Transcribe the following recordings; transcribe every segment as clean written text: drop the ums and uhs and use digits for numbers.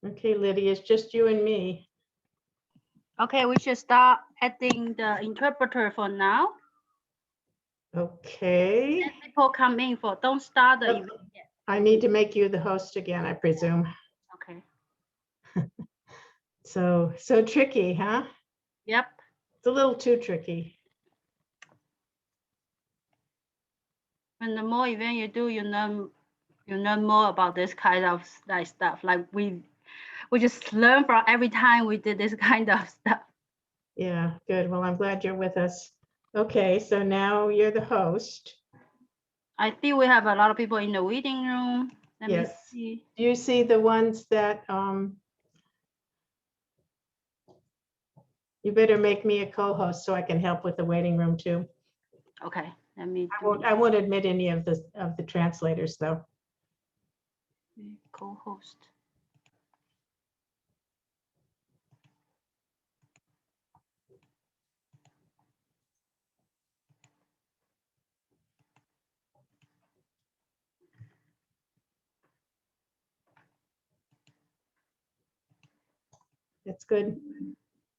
Okay, Lydia, it's just you and me. Okay, we should start adding the interpreter for now. Okay. Let people come in for, don't start the Yep. event yet. I need to make you the host again, I presume. Okay. So tricky, huh? Yep. It's a little too tricky. And the more event you do, you learn more about this kind of stuff. Like we just learn from every time we did this kind of stuff. Yeah, good. Well, I'm glad you're with us. Okay, so now you're the host. I think we have a lot of people in the waiting room. Let me Yes. see. Do you see the ones that you better make me a co-host so I can help with the waiting room too. Okay, let me I won't admit any of the translators though. co-host. That's good.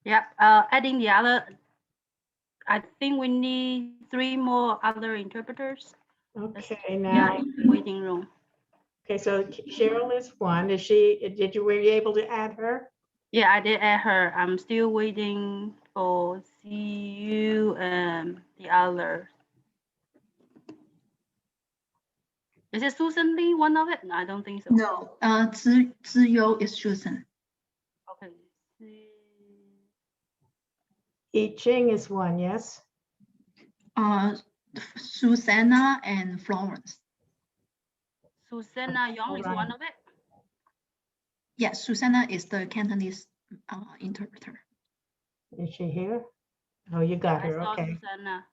Yep. Adding the other. I think we need 3 more other interpreters. Okay, now. Waiting room. Okay, so Cheryl is one. Were you able to add her? Yeah, I did add her. I'm still waiting for CU and the other. Is it Susan Lee, one of it? No, I don't think so. No, Ziyu is Susan. Okay. Yi Ching is one, yes? Susanna and Florence. Susanna Young is one of it? Yes, Susanna is the Cantonese interpreter. Is she here? Oh, you got her, I saw okay. Susanna.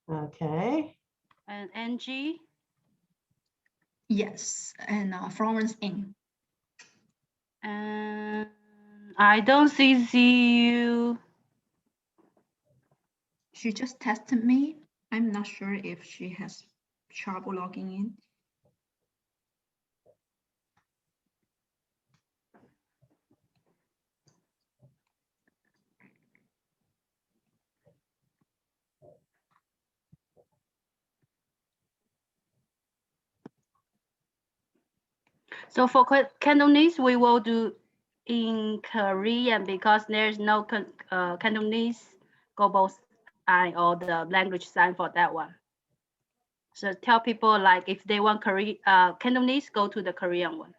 Okay. And Angie? Yes, and Florence in. And I don't see CU. She just texted me. I'm not sure if she has trouble logging in. So for Cantonese, we will do in Korean because there's no Cantonese global sign or the language sign for that one. So tell people like if they want Cantonese, go to the Korean one.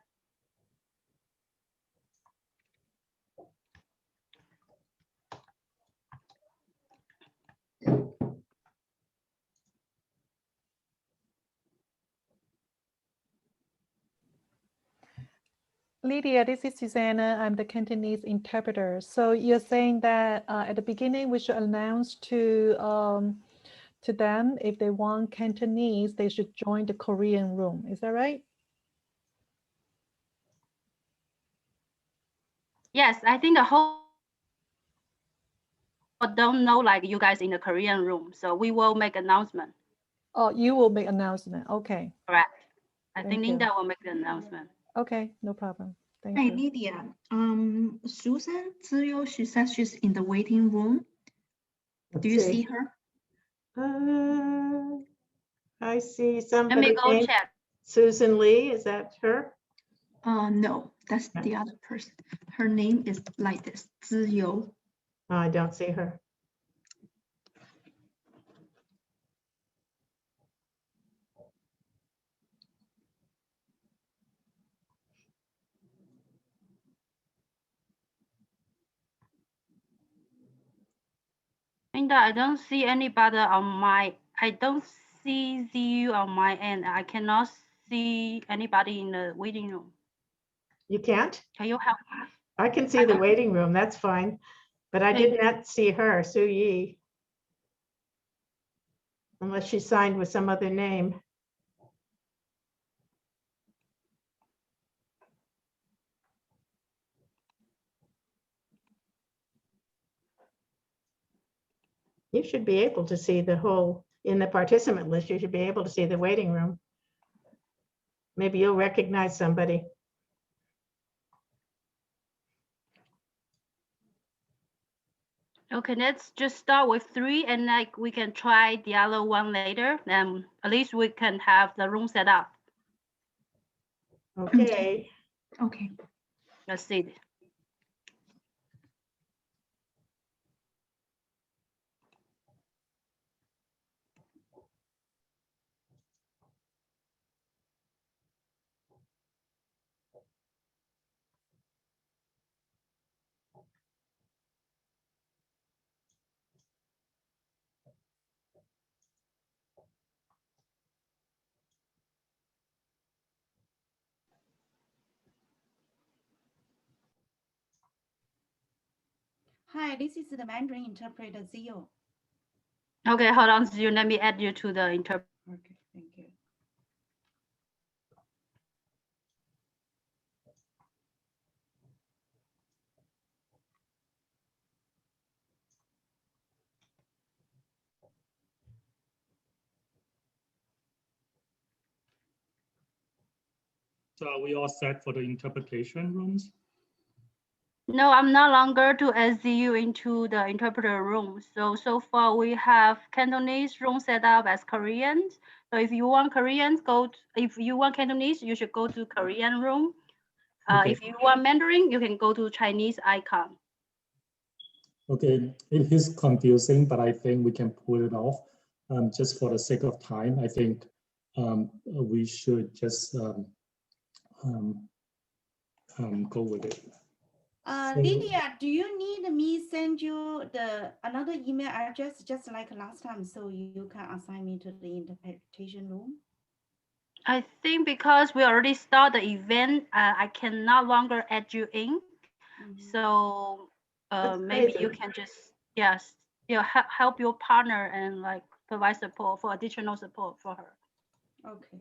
Lydia, this is Susanna. I'm the Cantonese interpreter. So you're saying that at the beginning we should announce to them if they want Cantonese, they should join the Korean room. Is that right? Yes, I think the whole don't know like you guys in the Korean room. So we will make announcement. Oh, you will make announcement. Okay. Correct. I Thank think you. Linda will make the announcement. Okay, no problem. Thank Hey, you. Lydia, Susan Ziyu, she says she's in the waiting room. Do you see her? I see Let somebody me go named check. Susan Lee. Is that her? No, that's the other person. Her name is like this, Ziyu. Oh, I don't see her. Linda, I don't see anybody on my, I don't see you on my end. I cannot see anybody in the waiting room. You can't? Can you help? I can see the waiting room. That's fine. But I did not see her, Su Yi. Unless she signed with some other name. You should be able to see the whole, in the participant list, you should be able to see the waiting room. Maybe you'll recognize somebody. Okay, let's just start with 3 and like we can try the other one later. At least we can have the room set up. Okay, Okay. Let's see. Hi, this is the Mandarin interpreter Zio. Okay, hold on, Ziyu. Let me add you to the interpreter. Okay, thank you. So are we all set for the interpretation rooms? No, I'm no longer to SZU into the interpreter room. So far we have Cantonese room set up as Koreans. So if you want Koreans, if you want Cantonese, you should go to Korean room. Okay. If you want Mandarin, you can go to Chinese icon. Okay, it is confusing, but I think we can pull it off. Just for the sake of time, I think we should just go with it. So- Lydia, do you need me send you another email address just like last time so you can assign me to the interpretation room? I think because we already start the event, I can no longer add you in. So That's maybe you crazy. can just, yes, help your partner and like provide support for additional support for her. Okay.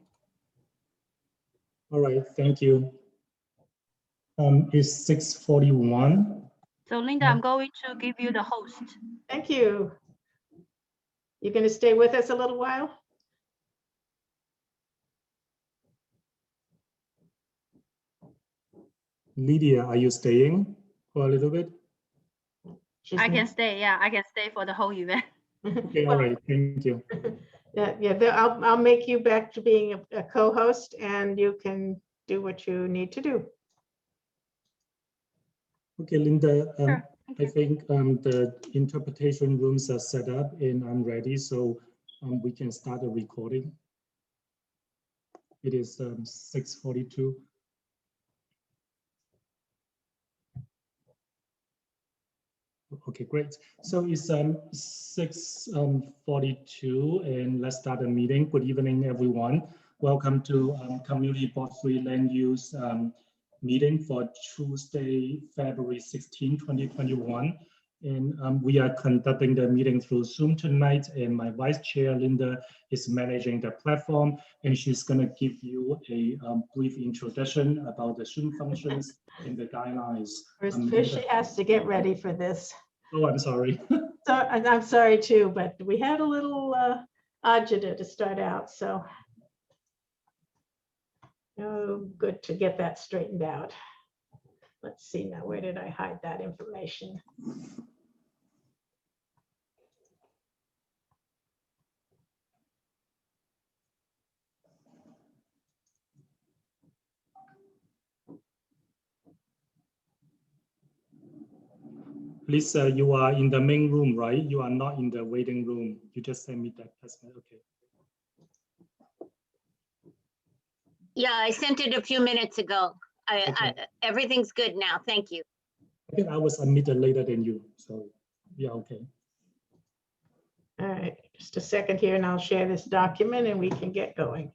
All right, thank you. It's 6:41. So Linda, I'm going to give you the host. Thank you. You going to stay with us a little while? Lydia, are you staying for a little bit? She's I can not- stay, yeah, I can stay for the whole event. Okay, all right, thank you. I'll make you back to being a co-host and you can do what you need to do. Okay, Linda, Sure, I think the interpretation rooms are set up and I'm ready, so we can start the recording. It is 6:42. Okay, great. So it's 6:42 and let's start the meeting. Good evening, everyone. Welcome to Community Board 3 Land Use meeting for Tuesday, February 16, 2021. And we are conducting the meeting through Zoom tonight, and my vice chair, Linda, is managing the platform, and she's going to give you a brief introduction about the Zoom functions and the guidelines. First, she has to get ready for this. Oh, I'm sorry. So I'm sorry too, but we had a little agita to start out, so. Oh, good to get that straightened out. Let's see now, where did I hide that information? Lisa, you are in the main room, right? You are not in the waiting room. You just sent me that text message. Okay. Yeah, I sent it a few minutes ago. Everything's good now. Thank you. I think I was admitted later than you, so yeah, okay. All right, just a second here and I'll share this document and we can get going.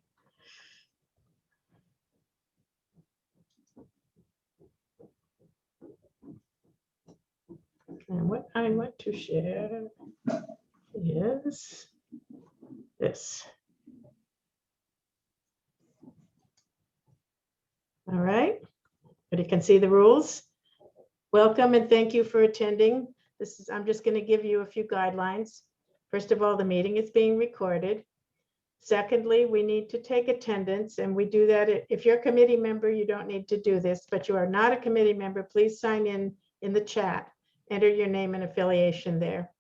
And what I want to share is this. All right, but you can see the rules. Welcome and thank you for attending. I'm just going to give you a few guidelines. First of all, the meeting is being recorded. Secondly, we need to take attendance, and we do that. If you're a committee member, you don't need to do this, but you are not a committee member, please sign in the chat enter your name and affiliation there.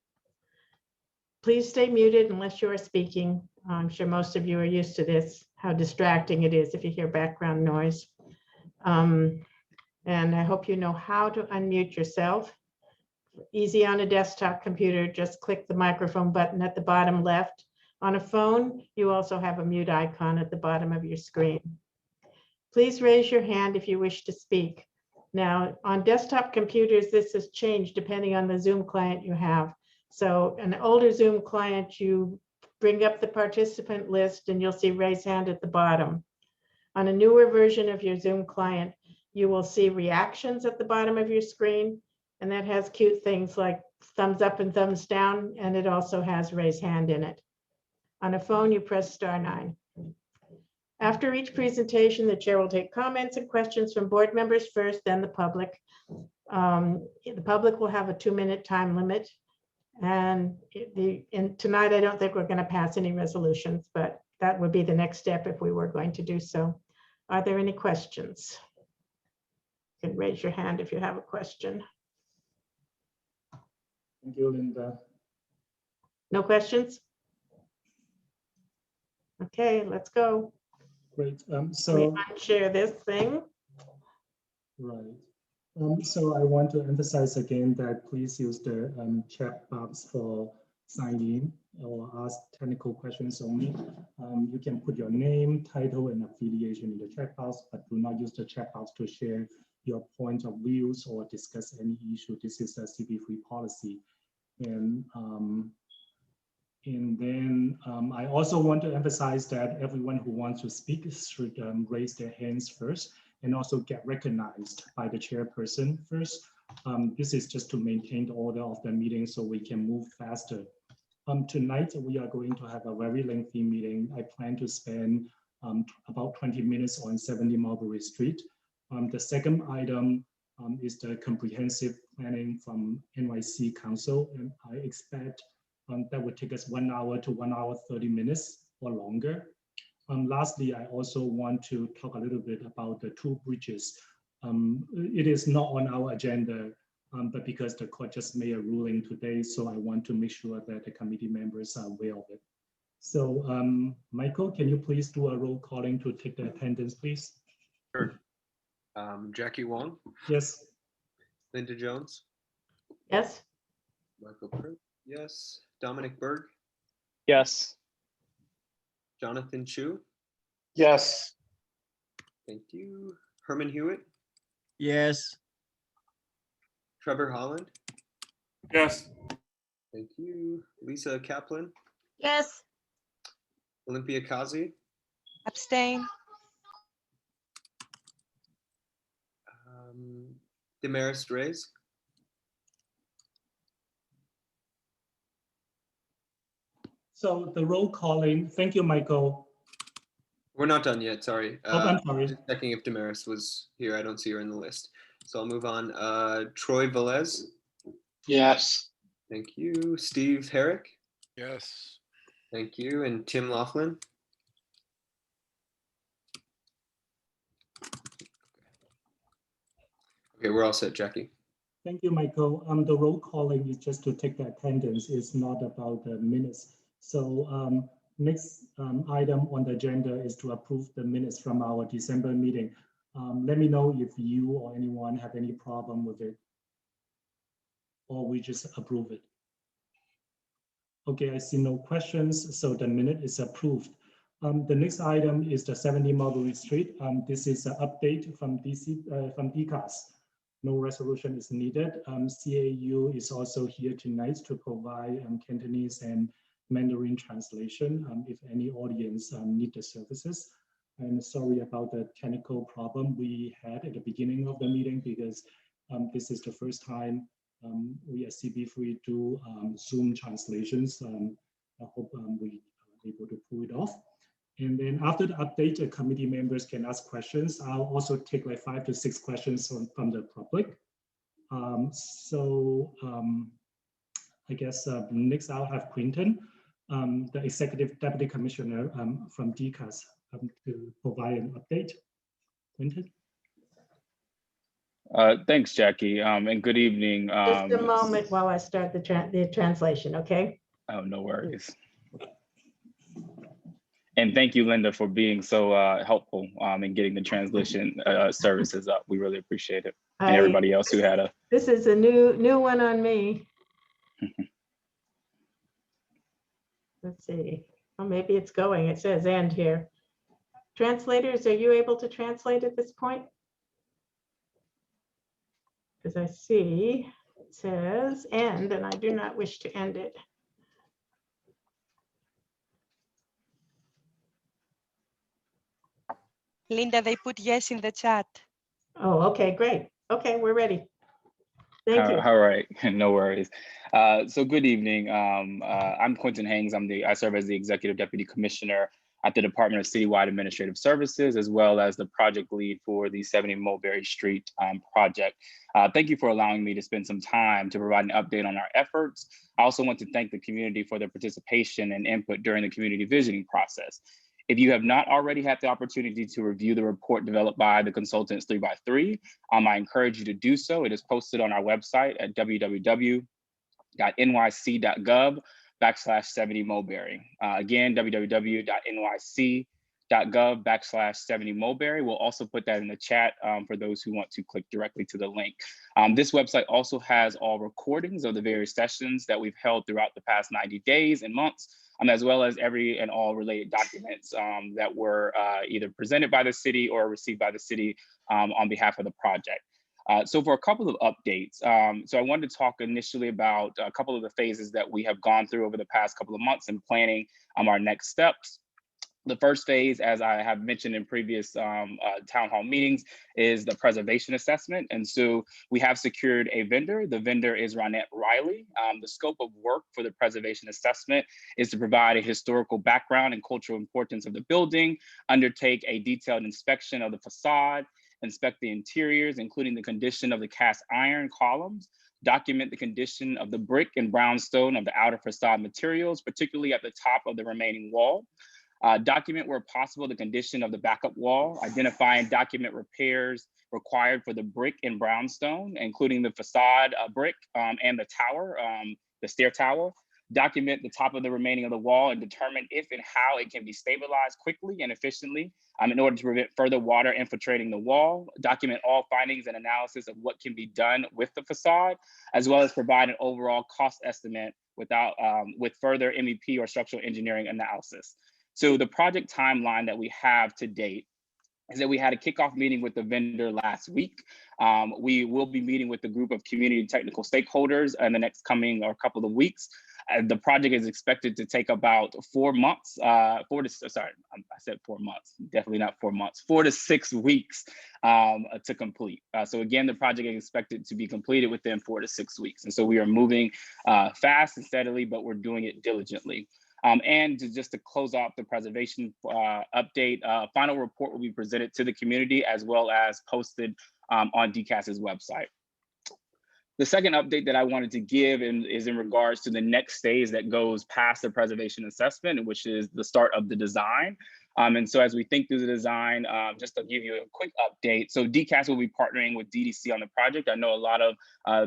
Please stay muted unless you are speaking. I'm sure most of you are used to this, how distracting it is if you hear background noise. And I hope you know how to unmute yourself. Easy on a desktop computer, just click the microphone button at the bottom left. On a phone, you also have a mute icon at the bottom of your screen. Please raise your hand if you wish to speak. Now, on desktop computers, this has changed depending on the Zoom client you have. So an older Zoom client, you bring up the participant list and you'll see raise hand at the bottom. On a newer version of your Zoom client, you will see reactions at the bottom of your screen, and that has cute things like thumbs up and thumbs down, and it also has raise hand in it. On a phone, you press *9. After each presentation, the chair will take comments and questions from board members first, then the public. The public will have a 2-minute time limit. And tonight, I don't think we're going to pass any resolutions, but that would be the next step if we were going to do so. Are there any questions? You can raise your hand if you have a question. Thank you, Linda. No questions? Okay, let's go. Great. So share this thing. Right. So I want to emphasize again that please use the chat box for sign in or ask technical questions only. You can put your name, title, and affiliation in the chat box, but do not use the chat box to share your point of views or discuss any issue. This is a CB3 policy. And then I also want to emphasize that everyone who wants to speak should raise their hands first and also get recognized by the chairperson first. This is just to maintain the order of the meeting so we can move faster. Tonight, we are going to have a very lengthy meeting. I plan to spend about 20 minutes on 70 Mulberry Street. The second item is the comprehensive planning from NYC Council, and I expect that would take us 1 hour to 1 hour 30 minutes or longer. Lastly, I also want to talk a little bit about the 2 bridges. It is not on our agenda, but because the court just made a ruling today, so I want to make sure that the committee members are aware of it. So Michael, can you please do a roll calling to take the attendance, please? Sure. Jackie Wong? Yes. Linda Jones? Yes. Michael Pritt? Yes. Dominic Berg? Yes. Jonathan Chu? Yes. Thank you. Herman Hewitt? Yes. Trevor Holland? Yes. Thank you. Lisa Kaplan? Yes. Olympia Kazi? Abstain. Damaris Reyes? So the roll calling, thank you, Michael. We're not done yet, sorry. I'm sorry. Just checking if Damaris was here. I don't see her in the list. So I'll move on. Troy Velez? Yes. Thank you. Steve Herrick? Yes. Thank you. And Tim Laughlin? Okay, we're all set, Jackie. Thank you, Michael. The roll calling is just to take the attendance. It's not about the minutes. So next item on the agenda is to approve the minutes from our December meeting. Let me know if you or anyone have any problem with it, or we just approve it. Okay, I see no questions, so the minute is approved. The next item is the 70 Mulberry Street. This is an update from DCAS. No resolution is needed. CAU is also here tonight to provide Cantonese and Mandarin translation if any audience need the services. I'm sorry about the technical problem we had at the beginning of the meeting because this is the first time we at CB3 do Zoom translations. I hope we are able to pull it off. And then after the update, the committee members can ask questions. I'll also take like 5 to 6 questions from the public. I guess next I'll have Quinton, the Executive Deputy Commissioner from DCAS to provide an update. Quinton? Thanks, Jackie, and good evening. Just a moment while I start the translation, okay? Oh, no worries. And thank you, Linda, for being so helpful in getting the translation services up. We really appreciate it. And everybody else who had a. This is a new one on me. Let's see. Well, maybe it's going. It says end here. Translators, are you able to translate at this point? Because I see it says end, and I do not wish to end it. Linda, they put yes in the chat. Oh, okay, great. Okay, we're ready. Thank you. All right, no worries. So good evening. I'm Quentin Hangs. I serve as the Executive Deputy Commissioner at the Department of Citywide Administrative Services, as well as the project lead for the 70 Mulberry Street project. Thank you for allowing me to spend some time to provide an update on our efforts. I also want to thank the community for their participation and input during the community visioning process. If you have not already had the opportunity to review the report developed by the consultants 3x3, I encourage you to do so. It is posted on our website at www.nyc.gov/70 Mulberry. Again, www.nyc.gov/70 Mulberry. We'll also put that in the chat for those who want to click directly to the link. This website also has all recordings of the various sessions that we've held throughout the past 90 days and months, as well as every and all related documents that were either presented by the city or received by the city on behalf of the project. So for a couple of updates, so I wanted to talk initially about a couple of the phases that we have gone through over the past couple of months in planning our next steps. The first phase, as I have mentioned in previous town hall meetings, is the preservation assessment. And so we have secured a vendor. The vendor is Ronette Riley. The scope of work for the preservation assessment is to provide a historical background and cultural importance of the building, undertake a detailed inspection of the facade, inspect the interiors, including the condition of the cast iron columns, document the condition of the brick and brownstone of the outer facade materials, particularly at the top of the remaining wall. Document where possible the condition of the backup wall, identify and document repairs required for the brick and brownstone, including the facade brick and the tower, the stair tower. Document the top of the remaining of the wall and determine if and how it can be stabilized quickly and efficiently in order to prevent further water infiltrating the wall. Document all findings and analysis of what can be done with the facade, as well as provide an overall cost estimate with further MEP or structural engineering analysis. So the project timeline that we have to date is that we had a kickoff meeting with the vendor last week. We will be meeting with the group of community technical stakeholders in the next coming or couple of weeks. The project is expected to take about 4 months, I said 4 months, definitely not 4 months, 4 to 6 weeks to complete. So again, the project is expected to be completed within 4 to 6 weeks. And so we are moving fast and steadily, but we're doing it diligently. And just to close off the preservation update, final report will be presented to the community as well as posted on DCAS's website. The second update that I wanted to give is in regards to the next phase that goes past the preservation assessment, which is the start of the design. And so as we think through the design, just to give you a quick update, so DCAS will be partnering with DDC on the project. I know a lot of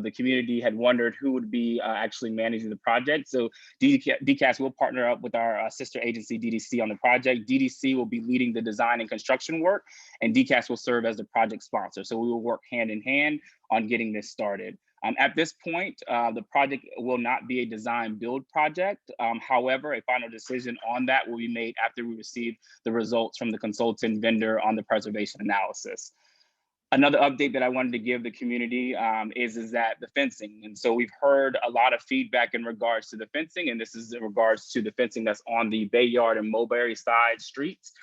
the community had wondered who would be actually managing the project. So DCAS will partner up with our sister agency, DDC, on the project. DDC will be leading the design and construction work, and DCAS will serve as the project sponsor. So we will work hand in hand on getting this started. At this point, the project will not be a design build project. However, a final decision on that will be made after we receive the results from the consultant vendor on the preservation analysis. Another update that I wanted to give the community is that the fencing. And so we've heard a lot of feedback in regards to the fencing, and this is in regards to the fencing that's on the Bayard and Mulberry side streets.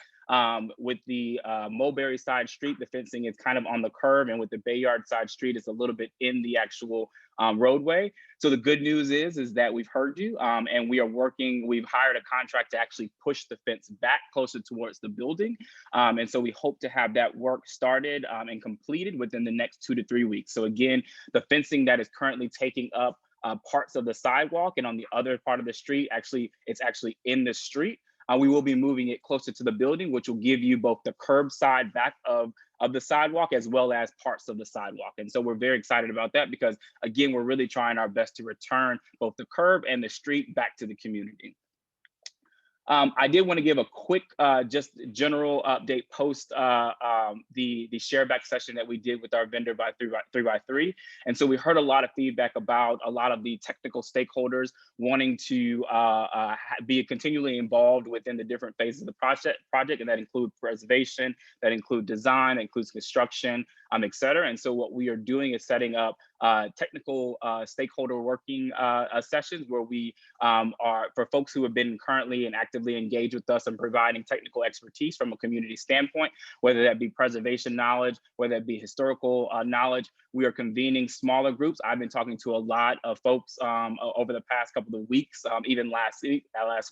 With the Mulberry side street, the fencing is kind of on the curve, and with the Bayard side street, it's a little bit in the actual roadway. So the good news is that we've heard you, and we are working. We've hired a contract to actually push the fence back closer towards the building, and so we hope to have that work started and completed within the next 2 to 3 weeks. So again, the fencing that is currently taking up parts of the sidewalk and on the other part of the street, it's actually in the street. we will be moving it closer to the building, which will give you both the curbside back of the sidewalk as well as parts of the sidewalk. And so we're very excited about that because, again, we're really trying our best to return both the curb and the street back to the community. I did want to give a quick, just general update post the shareback session that we did with our vendor by 3x3. And so we heard a lot of feedback about a lot of the technical stakeholders wanting to be continually involved within the different phases of the project, and that include preservation, that include design, that includes construction, et cetera. And so what we are doing is setting up technical stakeholder working sessions where we are, for folks who have been currently and actively engaged with us and providing technical expertise from a community standpoint, whether that be preservation knowledge, whether that be historical knowledge. We are convening smaller groups. I've been talking to a lot of folks over the past couple of weeks, even last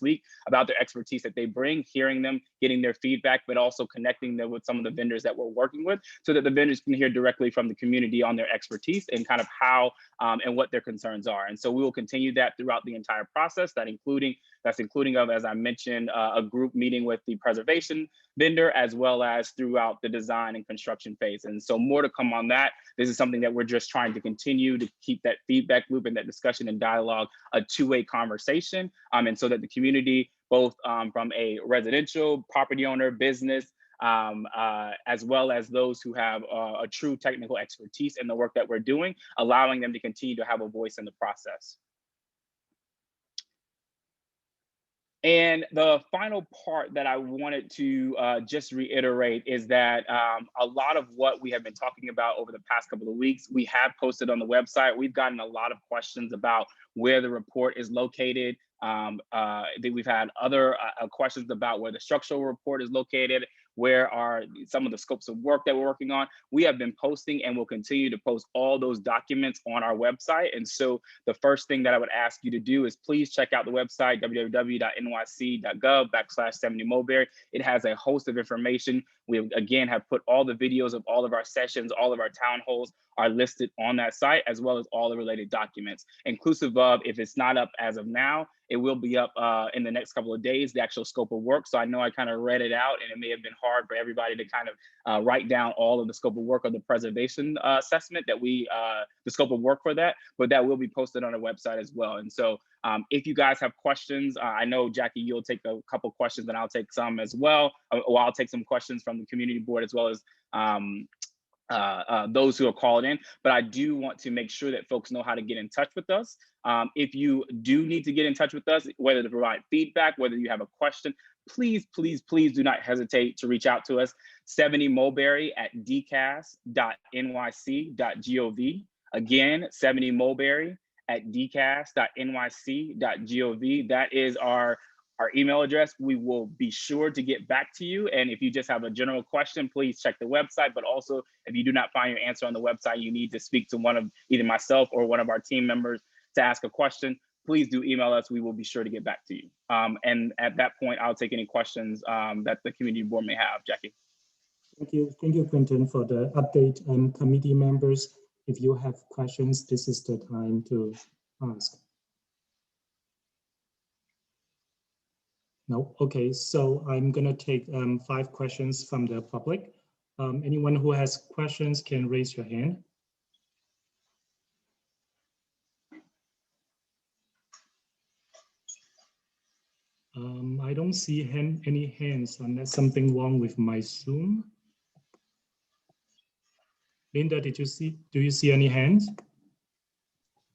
week, about their expertise that they bring, hearing them, getting their feedback, but also connecting them with some of the vendors that we're working with so that the vendors can hear directly from the community on their expertise and kind of how and what their concerns are. And so we will continue that throughout the entire process, that's including of, as I mentioned, a group meeting with the preservation vendor, as well as throughout the design and construction phase. And so more to come on that. This is something that we're just trying to continue to keep that feedback loop and that discussion and dialogue a two-way conversation. And so that the community, both from a residential, property owner, business, as well as those who have a true technical expertise in the work that we're doing, allowing them to continue to have a voice in the process. And the final part that I wanted to just reiterate is that a lot of what we have been talking about over the past couple of weeks, we have posted on the website. We've gotten a lot of questions about where the report is located. We've had other questions about where the structural report is located, where are some of the scopes of work that we're working on. We have been posting and will continue to post all those documents on our website. And so the first thing that I would ask you to do is please check out the website, www.nyc.gov/70Mulberry. It has a host of information. We, again, have put all the videos of all of our sessions, all of our town halls are listed on that site, as well as all the related documents, inclusive of, if it's not up as of now, it will be up in the next couple of days, the actual scope of work. So I know I kind of read it out and it may have been hard for everybody to kind of write down all of the scope of work of the preservation assessment that the scope of work for that, but that will be posted on the website as well. And so if you guys have questions, I know Jackie, you'll take a couple questions and I'll take some as well. Or I'll take some questions from the community board as well as those who are called in, but I do want to make sure that folks know how to get in touch with us. If you do need to get in touch with us, whether to provide feedback, whether you have a question, please, please, please do not hesitate to reach out to us. 70mulberry@dcas.nyc.gov. Again, 70mulberry@dcas.nyc.gov. That is our email address. We will be sure to get back to you. And if you just have a general question, please check the website. But also, if you do not find your answer on the website, you need to speak to one of either myself or one of our team members to ask a question, please do email us. We will be sure to get back to you. And at that point, I'll take any questions that the community board may have. Jackie. Thank you, Quentin, for the update. Committee members, if you have questions, this is the time to ask. No, okay, so I'm gonna take 5 questions from the public. Anyone who has questions can raise your hand. I don't see any hands unless something wrong with my Zoom. Linda, do you see any hands?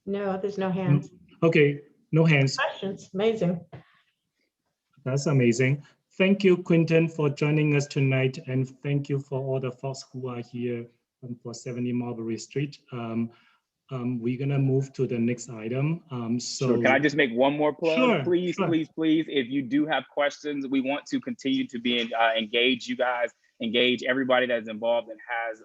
No, there's no hands. Okay, no hands. Questions, amazing. That's amazing. Thank you, Quentin, for joining us tonight. And thank you for all the folks who are here for 70 Mulberry Street. We're gonna move to the next item. Sure. Can I just make one more plug? Sure, please, sure. please, if you do have questions, we want to continue to be engage you guys, engage everybody that's involved and has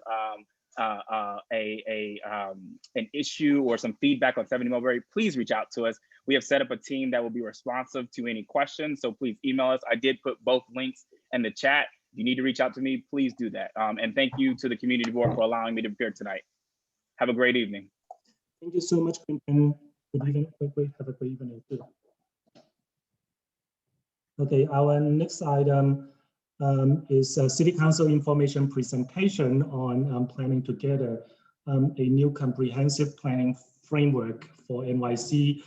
an issue or some feedback on 70 Mulberry, please reach out to us. We have set up a team that will be responsive to any questions, so please email us. I did put both links in the chat. If you need to reach out to me, please do that. And thank you to the community board for allowing me to appear tonight. Have a great evening. Thank you so much, Quentin. Good evening. Have a great evening too. Okay, our next item is City Council Information Presentation on Planning Together, a new comprehensive planning framework for NYC.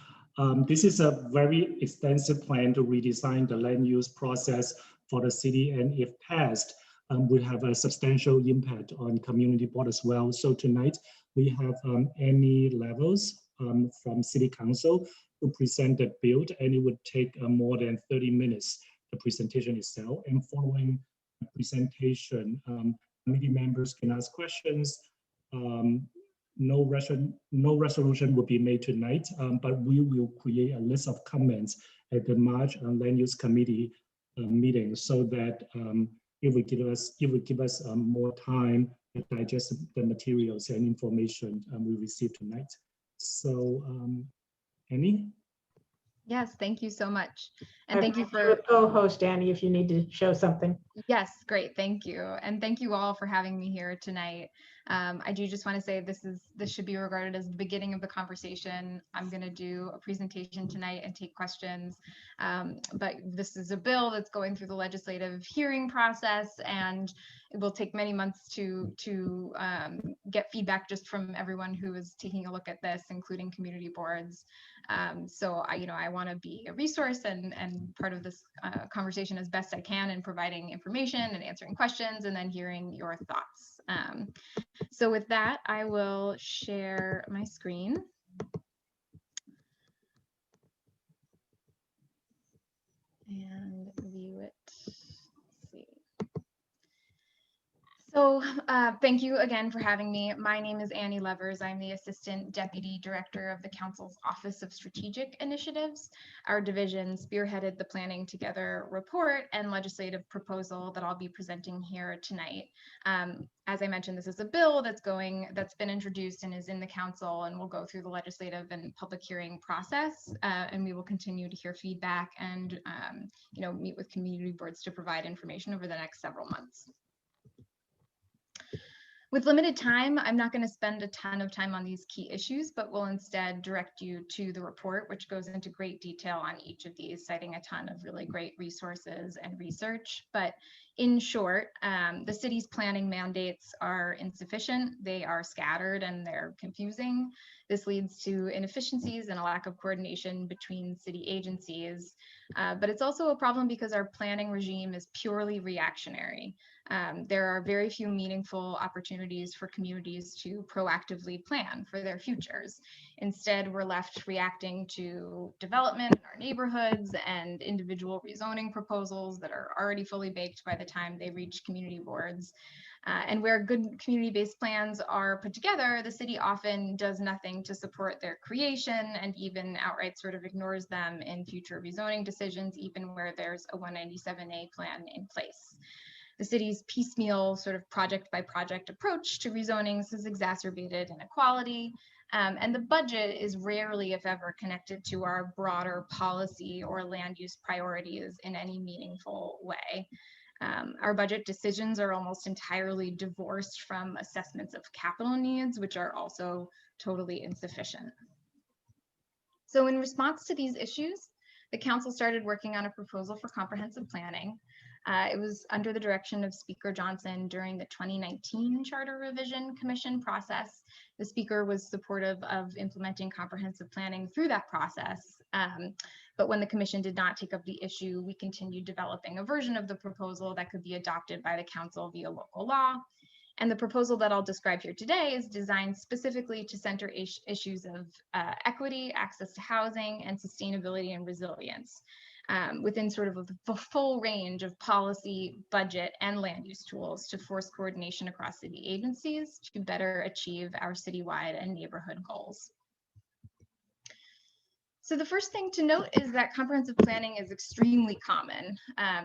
This is a very extensive plan to redesign the land use process for the city, and if passed, will have a substantial impact on community board as well. So tonight we have Annie Levels from City Council to present the build, and it would take more than 30 minutes, the presentation itself. And following the presentation, committee members can ask questions. No resolution will be made tonight, but we will create a list of comments at the March Land Use Committee meeting, so that it will give us more time to digest the materials and information we received tonight. So, Annie? Yes, thank you so much. And thank you For for co-host, Annie, if you need to show something. Yes, great, thank you. And thank you all for having me here tonight. I do just want to say this should be regarded as the beginning of the conversation. I'm going to do a presentation tonight and take questions. But this is a bill that's going through the legislative hearing process, and it will take many months to get feedback just from everyone who is taking a look at this, including community boards. So I want to be a resource and part of this conversation as best I can in providing information and answering questions and then hearing your thoughts. So with that, I will share my screen. And view it. Let's see. So thank you again for having me. My name is Annie Levers. I'm the Assistant Deputy Director of the Council's Office of Strategic Initiatives. Our division spearheaded the Planning Together report and legislative proposal that I'll be presenting here tonight. As I mentioned, this is a bill that's been introduced and is in the council and will go through the legislative and public hearing process. And we will continue to hear feedback and meet with community boards to provide information over the next several months. With limited time, I'm not going to spend a ton of time on these key issues, but will instead direct you to the report, which goes into great detail on each of these, citing a ton of really great resources and research. But in short, the city's planning mandates are insufficient, they are scattered, and they're confusing. This leads to inefficiencies and a lack of coordination between city agencies. But it's also a problem because our planning regime is purely reactionary. There are very few meaningful opportunities for communities to proactively plan for their futures. Instead, we're left reacting to development in our neighborhoods and individual rezoning proposals that are already fully baked by the time they reach community boards. And where good community-based plans are put together, the city often does nothing to support their creation and even outright sort of ignores them in future rezoning decisions, even where there's a 197A plan in place. The city's piecemeal sort of project by project approach to rezonings has exacerbated inequality, and the budget is rarely, if ever, connected to our broader policy or land use priorities in any meaningful way. Our budget decisions are almost entirely divorced from assessments of capital needs, which are also totally insufficient. So in response to these issues, the council started working on a proposal for comprehensive planning. It was under the direction of Speaker Johnson during the 2019 Charter Revision Commission process. The speaker was supportive of implementing comprehensive planning through that process. But when the commission did not take up the issue, we continued developing a version of the proposal that could be adopted by the council via local law. And the proposal that I'll describe here today is designed specifically to center issues of equity, access to housing, and sustainability and resilience within sort of the full range of policy, budget, and land use tools to force coordination across city agencies to better achieve our citywide and neighborhood goals. So the first thing to note is that comprehensive planning is extremely common.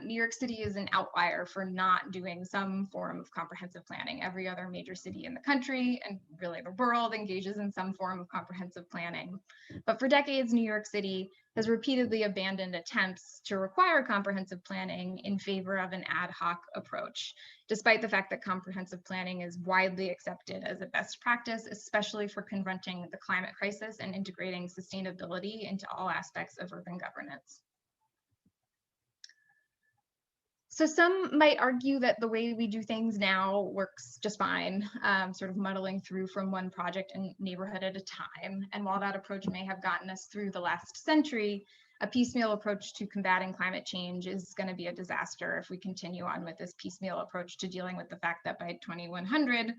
New York City is an outlier for not doing some form of comprehensive planning. Every other major city in the country and really the world engages in some form of comprehensive planning. But for decades, New York City has repeatedly abandoned attempts to require comprehensive planning in favor of an ad hoc approach, despite the fact that comprehensive planning is widely accepted as a best practice, especially for confronting the climate crisis and integrating sustainability into all aspects of urban governance. So some might argue that the way we do things now works just fine, sort of muddling through from one project and neighborhood at a time. And while that approach may have gotten us through the last century, a piecemeal approach to combating climate change is going to be a disaster if we continue on with this piecemeal approach to dealing with the fact that by 2100,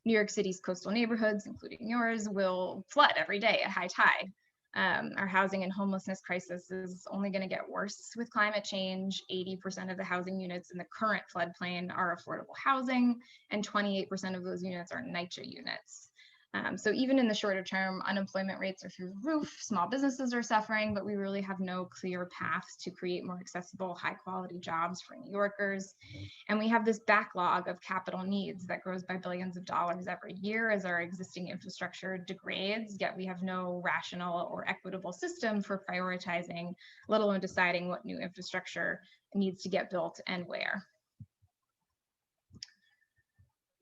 New York City's coastal neighborhoods, including yours, will flood every day at high tide. Our housing and homelessness crisis is only going to get worse with climate change. 80% of the housing units in the current floodplain are affordable housing, and 28% of those units are NYCHA units. So even in the shorter term, unemployment rates are through the roof, small businesses are suffering, but we really have no clear paths to create more accessible, high quality jobs for New Yorkers. And we have this backlog of capital needs that grows by billions of dollars every year as our existing infrastructure degrades, yet we have no rational or equitable system for prioritizing, let alone deciding what new infrastructure needs to get built and where.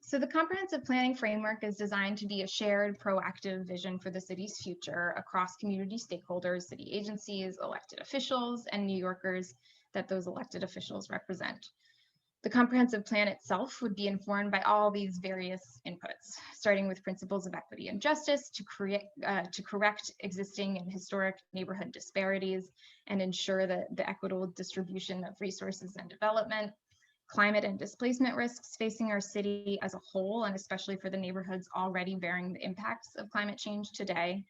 So the comprehensive planning framework is designed to be a shared, proactive vision for the city's future across community stakeholders, city agencies, elected officials, and New Yorkers that those elected officials represent. The comprehensive plan itself would be informed by all these various inputs, starting with principles of equity and justice to correct existing and historic neighborhood disparities and ensure that the equitable distribution of resources and development, climate and displacement risks facing our city as a whole, and especially for the neighborhoods already bearing the impacts of climate change today,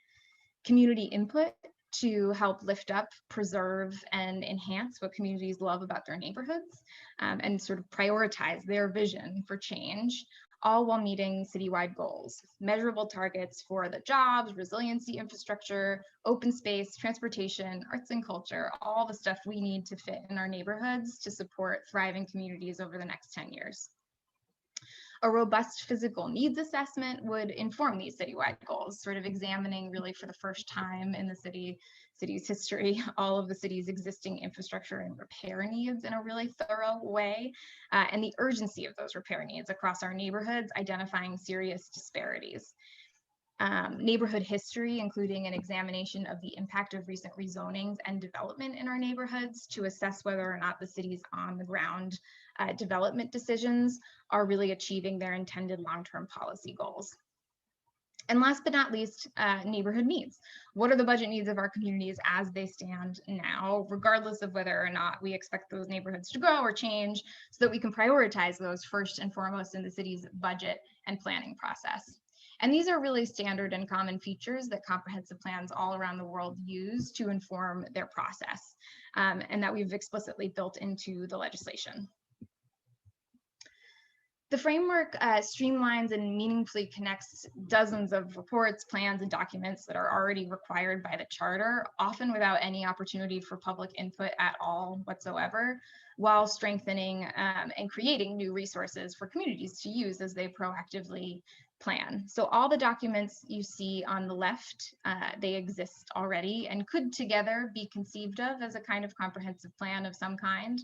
community input to help lift up, preserve, and enhance what communities love about their neighborhoods, and sort of prioritize their vision for change, all while meeting citywide goals, measurable targets for the jobs, resiliency infrastructure, open space, transportation, arts and culture, all the stuff we need to fit in our neighborhoods to support thriving communities over the next 10 years. A robust physical needs assessment would inform these citywide goals, sort of examining really for the first time in the city's history, all of the city's existing infrastructure and repair needs in a really thorough way, and the urgency of those repair needs across our neighborhoods, identifying serious disparities. Neighborhood history, including an examination of the impact of recent rezonings and development in our neighborhoods to assess whether or not the city's on the ground development decisions are really achieving their intended long-term policy goals. And last but not least, neighborhood needs. What are the budget needs of our communities as they stand now, regardless of whether or not we expect those neighborhoods to grow or change, so that we can prioritize those first and foremost in the city's budget and planning process. And these are really standard and common features that comprehensive plans all around the world use to inform their process, and that we've explicitly built into the legislation. The framework streamlines and meaningfully connects dozens of reports, plans, and documents that are already required by the charter, often without any opportunity for public input at all whatsoever, while strengthening and creating new resources for communities to use as they proactively plan. So all the documents you see on the left, they exist already and could together be conceived of as a kind of comprehensive plan of some kind.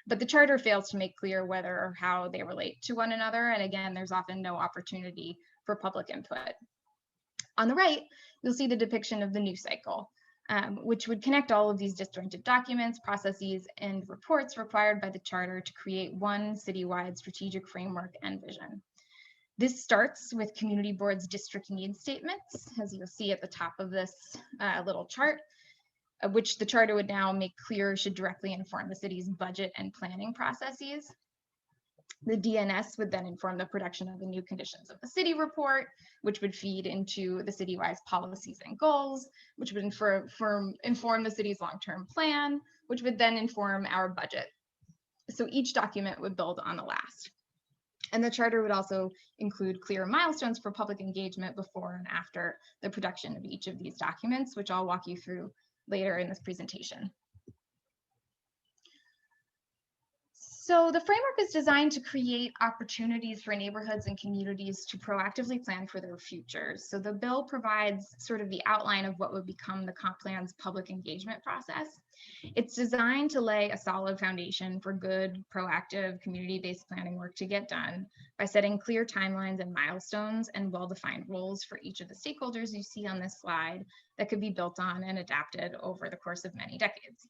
But the charter fails to make clear whether or how they relate to one another. And again, there's often no opportunity for public input. On the right, you'll see the depiction of the news cycle, which would connect all of these disjointed documents, processes, and reports required by the charter to create one citywide strategic framework and vision. This starts with community boards' district needs statements, as you'll see at the top of this little chart, which the charter would now make clear should directly inform the city's budget and planning processes. The DNS would then inform the production of the new conditions of the city report, which would feed into the citywide policies and goals, which would inform the city's long-term plan, which would then inform our budget. So each document would build on the last. And the charter would also include clear milestones for public engagement before and after the production of each of these documents, which I'll walk you through later in this presentation. So the framework is designed to create opportunities for neighborhoods and communities to proactively plan for their futures. So the bill provides sort of the outline of what would become the comp plan's public engagement process. It's designed to lay a solid foundation for good, proactive, community-based planning work to get done by setting clear timelines and milestones and well-defined roles for each of the stakeholders you see on this slide that could be built on and adapted over the course of many decades.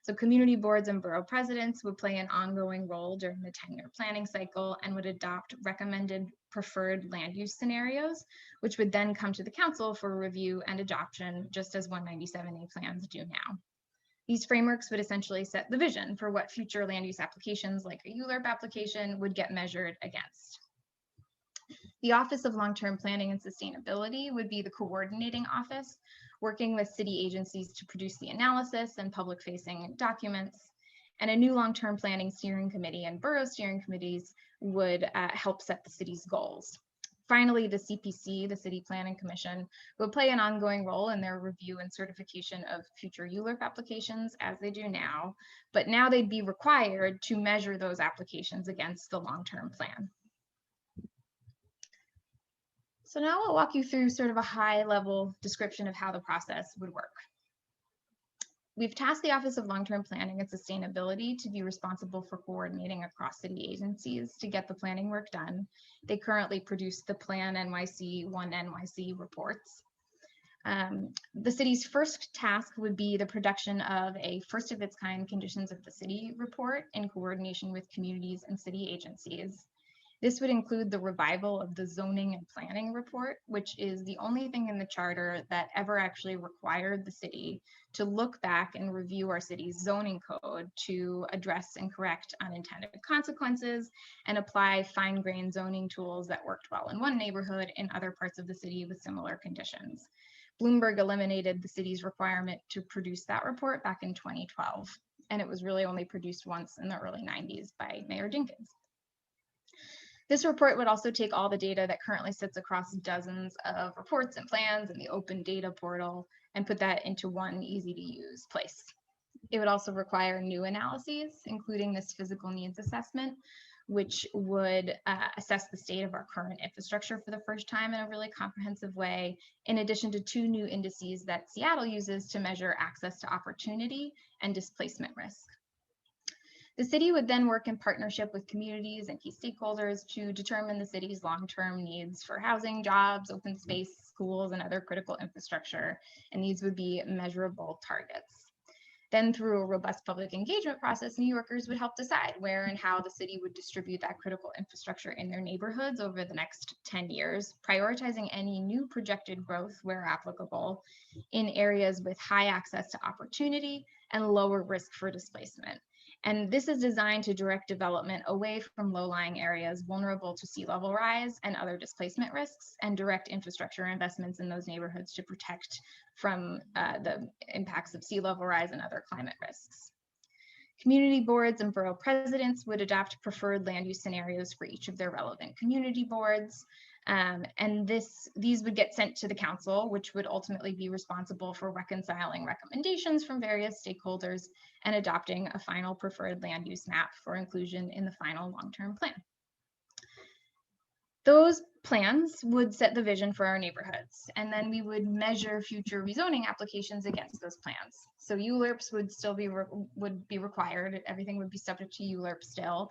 So community boards and borough presidents would play an ongoing role during the 10-year planning cycle and would adopt recommended preferred land use scenarios, which would then come to the council for review and adoption, just as 197A plans do now. These frameworks would essentially set the vision for what future land use applications like a ULURP application would get measured against. The Office of Long-Term Planning and Sustainability would be the coordinating office, working with city agencies to produce the analysis and public-facing documents. And a new long-term planning steering committee and borough steering committees would help set the city's goals. Finally, the CPC, the City Planning Commission, will play an ongoing role in their review and certification of future ULURP applications as they do now, but now they'd be required to measure those applications against the long-term plan. So now I'll walk you through sort of a high-level description of how the process would work. We've tasked the Office of Long-Term Planning and Sustainability to be responsible for coordinating across city agencies to get the planning work done. They currently produce the Plan NYC 1 NYC reports. The city's first task would be the production of a first of its kind conditions of the city report in coordination with communities and city agencies. This would include the revival of the zoning and planning report, which is the only thing in the charter that ever actually required the city to look back and review our city's zoning code to address and correct unintended consequences and apply fine-grained zoning tools that worked well in one neighborhood in other parts of the city with similar conditions. Bloomberg eliminated the city's requirement to produce that report back in 2012, and it was really only produced once in the early 90s by Mayor Jenkins. This report would also take all the data that currently sits across dozens of reports and plans in the open data portal and put that into one easy to use place. It would also require new analyses, including this physical needs assessment, which would assess the state of our current infrastructure for the first time in a really comprehensive way, in addition to 2 new indices that Seattle uses to measure access to opportunity and displacement risk. The city would then work in partnership with communities and key stakeholders to determine the city's long-term needs for housing, jobs, open space, schools, and other critical infrastructure, and these would be measurable targets. Then through a robust public engagement process, New Yorkers would help decide where and how the city would distribute that critical infrastructure in their neighborhoods over the next 10 years, prioritizing any new projected growth where applicable in areas with high access to opportunity and lower risk for displacement. And this is designed to direct development away from low-lying areas vulnerable to sea level rise and other displacement risks, and direct infrastructure investments in those neighborhoods to protect from the impacts of sea level rise and other climate risks. Community boards and borough presidents would adopt preferred land use scenarios for each of their relevant community boards. And these would get sent to the council, which would ultimately be responsible for reconciling recommendations from various stakeholders and adopting a final preferred land use map for inclusion in the final long-term plan. Those plans would set the vision for our neighborhoods, and then we would measure future rezoning applications against those plans. So ULURPs would still be required. Everything would be subject to ULURP still,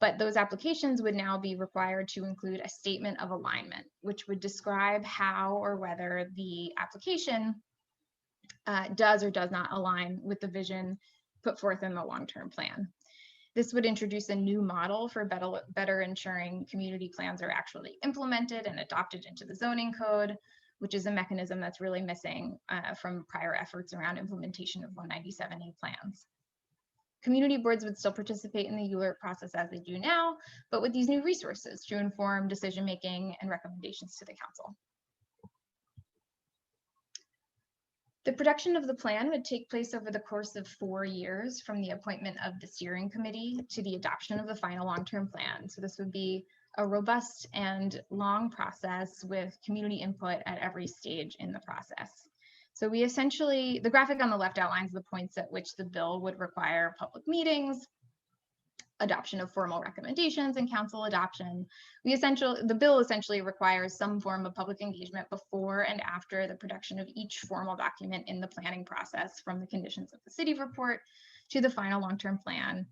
but those applications would now be required to include a statement of alignment, which would describe how or whether the application does or does not align with the vision put forth in the long-term plan. This would introduce a new model for better ensuring community plans are actually implemented and adopted into the zoning code, which is a mechanism that's really missing from prior efforts around implementation of 197A plans. Community boards would still participate in the ULURP process as they do now, but with these new resources to inform decision-making and recommendations to the council. The production of the plan would take place over the course of 4 years from the appointment of the steering committee to the adoption of the final long-term plan. So this would be a robust and long process with community input at every stage in the process. So we essentially, the graphic on the left outlines the points at which the bill would require public meetings, adoption of formal recommendations, and council adoption. The bill essentially requires some form of public engagement before and after the production of each formal document in the planning process, from the conditions of the city report to the final long-term plan.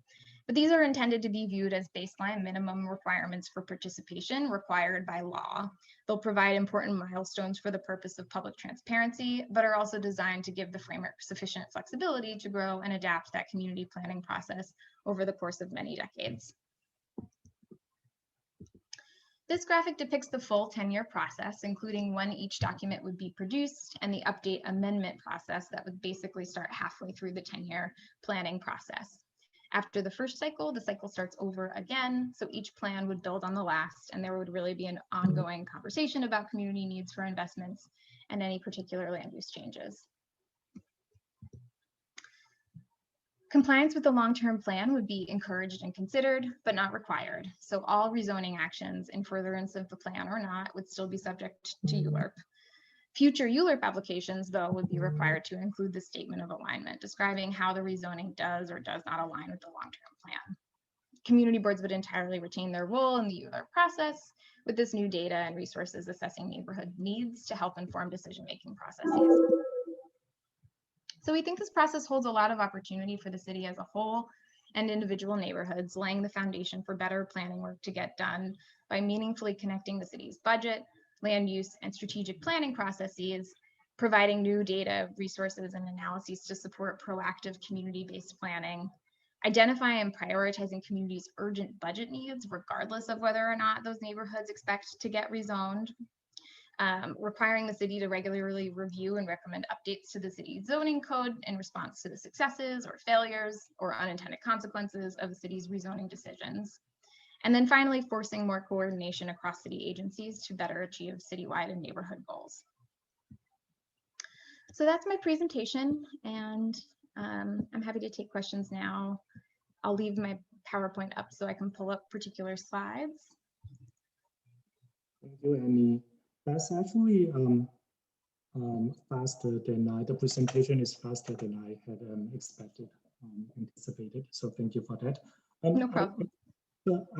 But these are intended to be viewed as baseline minimum requirements for participation required by law. They'll provide important milestones for the purpose of public transparency, but are also designed to give the framework sufficient flexibility to grow and adapt that community planning process over the course of many decades. This graphic depicts the full 10-year process, including when each document would be produced and the update amendment process that would basically start halfway through the 10-year planning process. After the first cycle, the cycle starts over again, so each plan would build on the last, and there would really be an ongoing conversation about community needs for investments and any particular land use changes. Compliance with the long-term plan would be encouraged and considered, but not required. So all rezoning actions in furtherance of the plan or not would still be subject to ULURP. Future ULURP applications, though, would be required to include the statement of alignment, describing how the rezoning does or does not align with the long-term plan. Community boards would entirely retain their role in the ULURP process, with this new data and resources assessing neighborhood needs to help inform decision-making processes. So we think this process holds a lot of opportunity for the city as a whole and individual neighborhoods, laying the foundation for better planning work to get done by meaningfully connecting the city's budget, land use, and strategic planning processes, providing new data, resources, and analyses to support proactive community-based planning, identifying and prioritizing communities' urgent budget needs, regardless of whether or not those neighborhoods expect to get rezoned, requiring the city to regularly review and recommend updates to the city zoning code in response to the successes or failures or unintended consequences of the city's rezoning decisions. And then finally, forcing more coordination across city agencies to better achieve citywide and neighborhood goals. So that's my presentation, and I'm happy to take questions now. I'll leave my PowerPoint up so I can pull up particular slides. Thank you, Annie. That's actually faster than the presentation is faster than I had expected, anticipated. So thank you for that. No problem.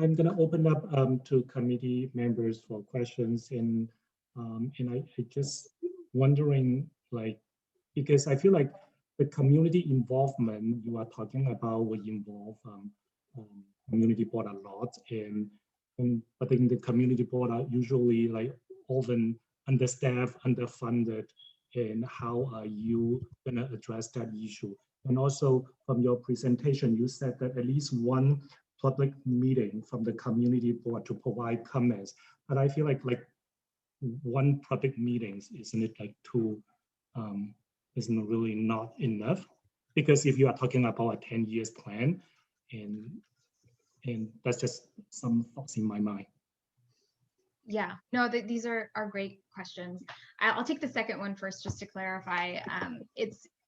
I'm going to open up to committee members for questions, and I just wondering, like, because I feel like the community involvement you are talking about will involve community board a lot, but then the community board are usually like often understaffed, underfunded, and how are you going to address that issue? And also from your presentation, you said that at least one public meeting from the community board to provide comments, but I feel like one public meetings, isn't it like two, isn't really not enough? Because if you are talking about a 10 years plan, and that's just some thoughts in my mind. Yeah, no, these are great questions. I'll take the second one first, just to clarify.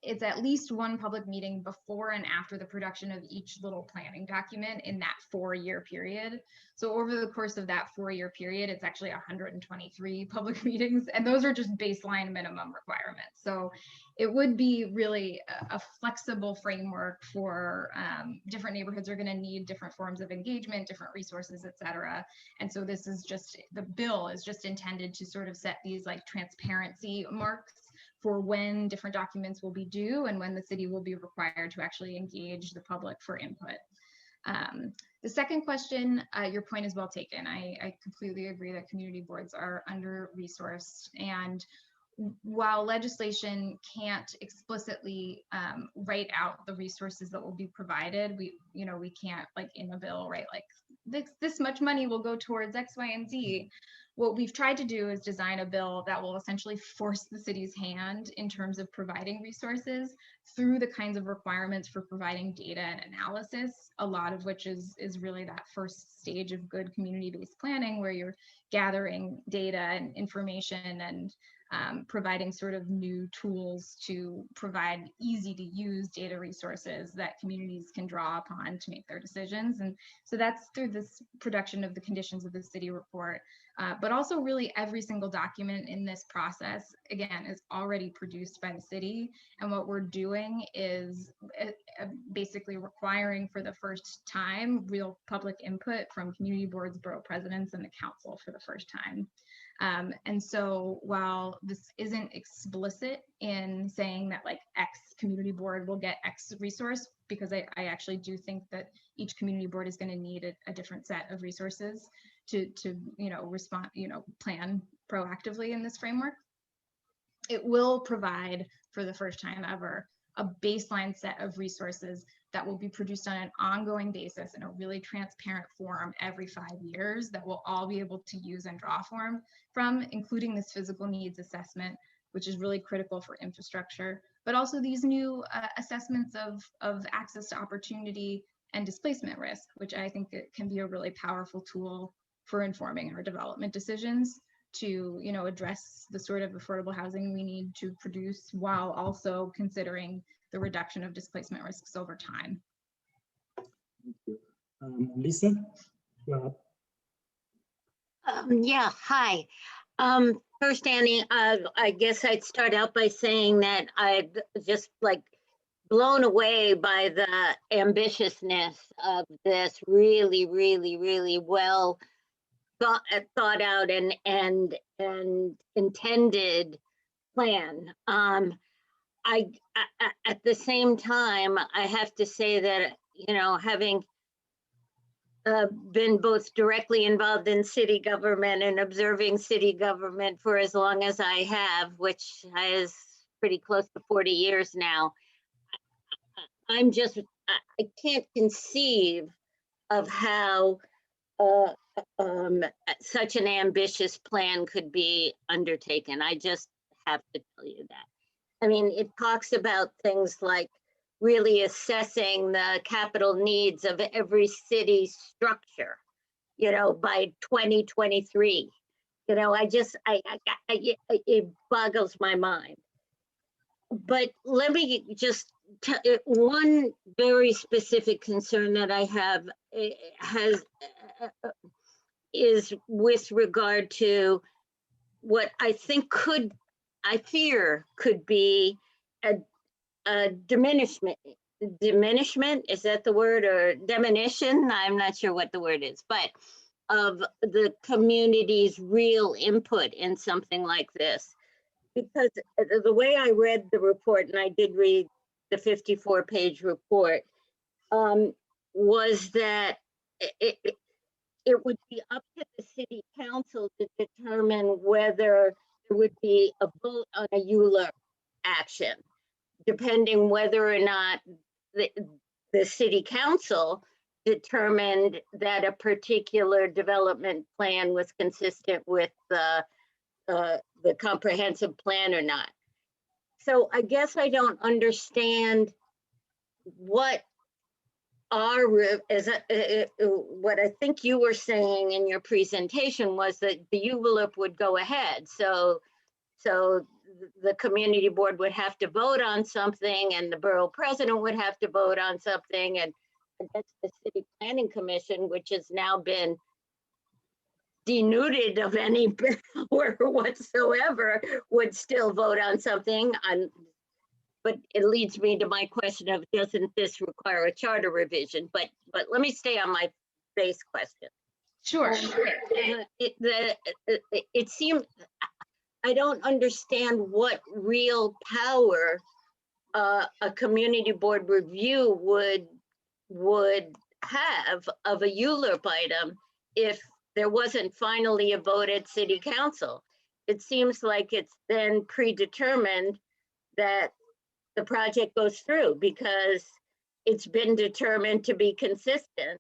It's at least one public meeting before and after the production of each little planning document in that 4-year period. So over the course of that 4-year period, it's actually 123 public meetings, and those are just baseline minimum requirements. So it would be really a flexible framework for different neighborhoods are going to need different forms of engagement, different resources, et cetera. And so this is just, the bill is just intended to sort of set these like transparency marks for when different documents will be due and when the city will be required to actually engage the public for input. The second question, your point is well taken. I completely agree that community boards are under-resourced, and while legislation can't explicitly write out the resources that will be provided, we can't, like in a bill, right, like this much money will go towards X, Y, and Z. What we've tried to do is design a bill that will essentially force the city's hand in terms of providing resources through the kinds of requirements for providing data and analysis, a lot of which is really that first stage of good community-based planning, where you're gathering data and information and providing sort of new tools to provide easy to use data resources that communities can draw upon to make their decisions. And so that's through this production of the conditions of the city report, but also really every single document in this process, again, is already produced by the city. And what we're doing is basically requiring for the first time real public input from community boards, borough presidents, and the council for the first time. And so while this isn't explicit in saying that like X community board will get X resource, because I actually do think that each community board is going to need a different set of resources to respond, plan proactively in this framework. It will provide, for the first time ever, a baseline set of resources that will be produced on an ongoing basis in a really transparent form every 5 years that we'll all be able to use and draw from, including this physical needs assessment, which is really critical for infrastructure, but also these new assessments of access to opportunity and displacement risk, which I think it can be a really powerful tool for informing our development decisions to address the sort of affordable housing we need to produce while also considering the reduction of displacement risks over time. Thank you. Lisa? Yeah, hi. First, Annie, I guess I'd start out by saying that I'm just like blown away by the ambitiousness of this really, really, really well thought out and intended plan. At the same time, I have to say that, having been both directly involved in city government and observing city government for as long as I have, which is pretty close to 40 years now, I can't conceive of how such an ambitious plan could be undertaken. I just have to tell you that. I mean, it talks about things like really assessing the capital needs of every city structure, by 2023. It boggles my mind. But let me just one very specific concern that I have is with regard to what I fear could be a diminishment, is that the word, or diminution? I'm not sure what the word is, but of the community's real input in something like this. Because the way I read the report, and I did read the 54-page report, was that it would be up to the city council to determine whether there would be a vote on a ULURP action, depending whether or not the city council determined that a particular development plan was consistent with the comprehensive plan or not. So I guess I don't understand what what I think you were saying in your presentation was that the ULURP would go ahead. So the community board would have to vote on something, and the borough president would have to vote on something, and that's the city planning commission, which has now been denuded of any power whatsoever, would still vote on something. But it leads me to my question of, doesn't this require a charter revision? But let me stay on my base question. Sure. It seems, I don't understand what real power a community board review would have of a ULURP item if there wasn't finally a vote at city council. It seems like it's then predetermined that the project goes through because it's been determined to be consistent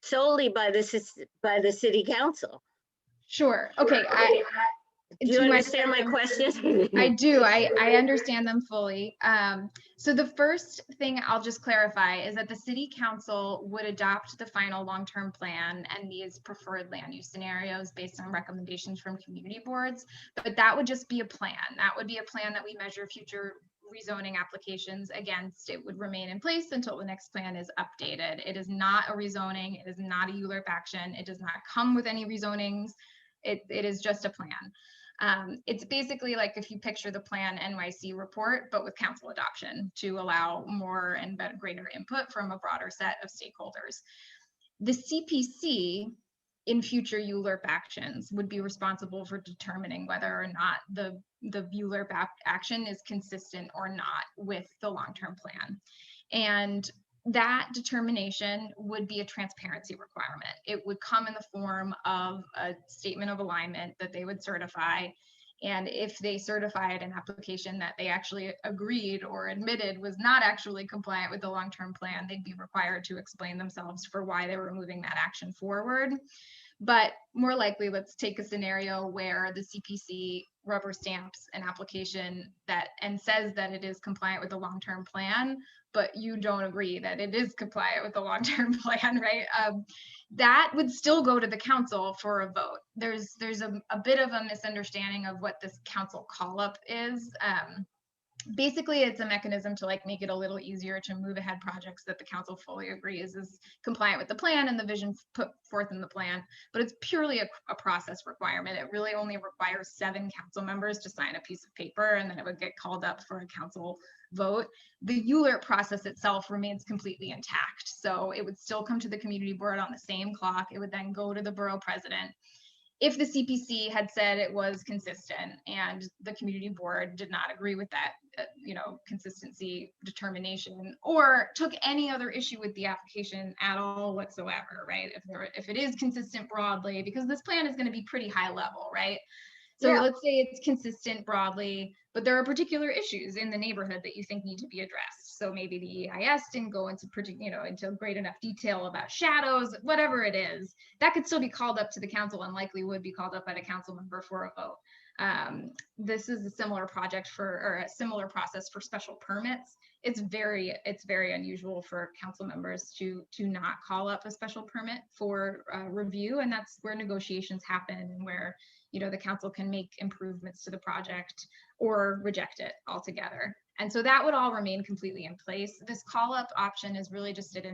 solely by the city council. Sure. Okay. Do you understand my question? I do. I understand them fully. So the first thing I'll just clarify is that the city council would adopt the final long-term plan and these preferred land use scenarios based on recommendations from community boards, but that would just be a plan. That would be a plan that we measure future rezoning applications against. It would remain in place until the next plan is updated. It is not a rezoning. It is not a ULURP action. It does not come with any rezonings. It is just a plan. It's basically like if you picture the Plan NYC report, but with council adoption to allow more and greater input from a broader set of stakeholders. The CPC in future ULURP actions would be responsible for determining whether or not the ULURP action is consistent or not with the long-term plan. And that determination would be a transparency requirement. It would come in the form of a statement of alignment that they would certify. And if they certified an application that they actually agreed or admitted was not actually compliant with the long-term plan, they'd be required to explain themselves for why they were moving that action forward. But more likely, let's take a scenario where the CPC rubber stamps an application and says that it is compliant with the long-term plan, but you don't agree that it is compliant with the long-term plan, right? That would still go to the council for a vote. There's a bit of a misunderstanding of what this council call-up is. Basically, it's a mechanism to like make it a little easier to move ahead projects that the council fully agrees is compliant with the plan and the vision put forth in the plan, but it's purely a process requirement. It really only requires 7 council members to sign a piece of paper, and then it would get called up for a council vote. The ULURP process itself remains completely intact. So it would still come to the community board on the same clock. It would then go to the borough president. If the CPC had said it was consistent and the community board did not agree with that, consistency determination, or took any other issue with the application at all whatsoever, right? If it is consistent broadly, because this plan is going to be pretty high level, right? So let's say it's consistent broadly, but there are particular issues in the neighborhood that you think need to be addressed. So maybe the EIS didn't go into into great enough detail about shadows, whatever it is, that could still be called up to the council and likely would be called up by the council member for a vote. This is a similar project or a similar process for special permits. It's very unusual for council members to not call up a special permit for review, and that's where negotiations happen and where the council can make improvements to the project or reject it altogether. And so that would all remain completely in place. This call-up option is really just it's a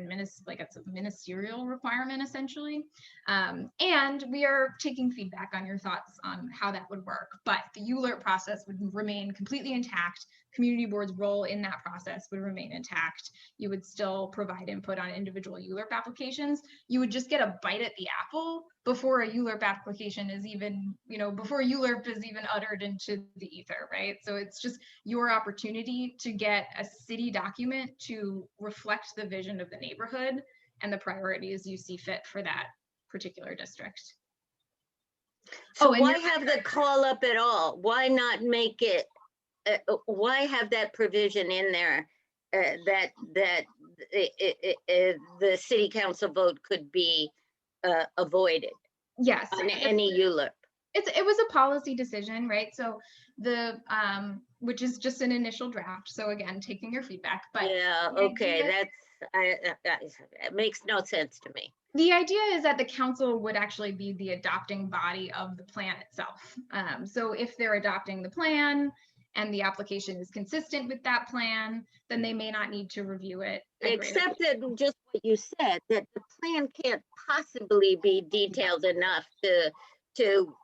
ministerial requirement essentially. And we are taking feedback on your thoughts on how that would work, but the ULURP process would remain completely intact. Community board's role in that process would remain intact. You would still provide input on individual ULURP applications. You would just get a bite at the apple before a ULURP application is even, before ULURP is even uttered into the ether, right? So it's just your opportunity to get a city document to reflect the vision of the neighborhood and the priorities you see fit for that particular district. So why have the call up at all? Why not make it, why have that provision in there that the city council vote could be avoided? Yes. On any ULURP. It was a policy decision, right? So which is just an initial draft. So again, taking your feedback, but yeah, okay, it makes no sense to me. The idea is that the council would actually be the adopting body of the plan itself. So if they're adopting the plan and the application is consistent with that plan, then they may not need to review it. Except that just what you said, that the plan can't possibly be detailed enough to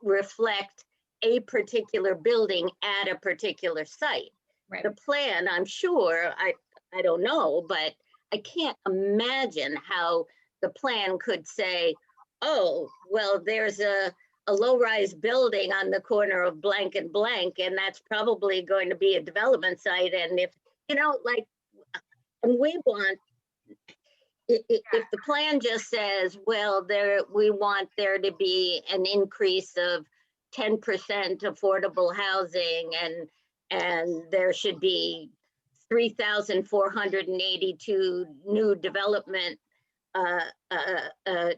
reflect a particular building at a particular site. Right. The plan, I'm sure, I don't know, but I can't imagine how the plan could say, oh, well, there's a low-rise building on the corner of blank and blank, and that's probably going to be a development site. And if, and we want, if the plan just says, well, we want there to be an increase of 10% affordable housing, and there should be 3,482 new development,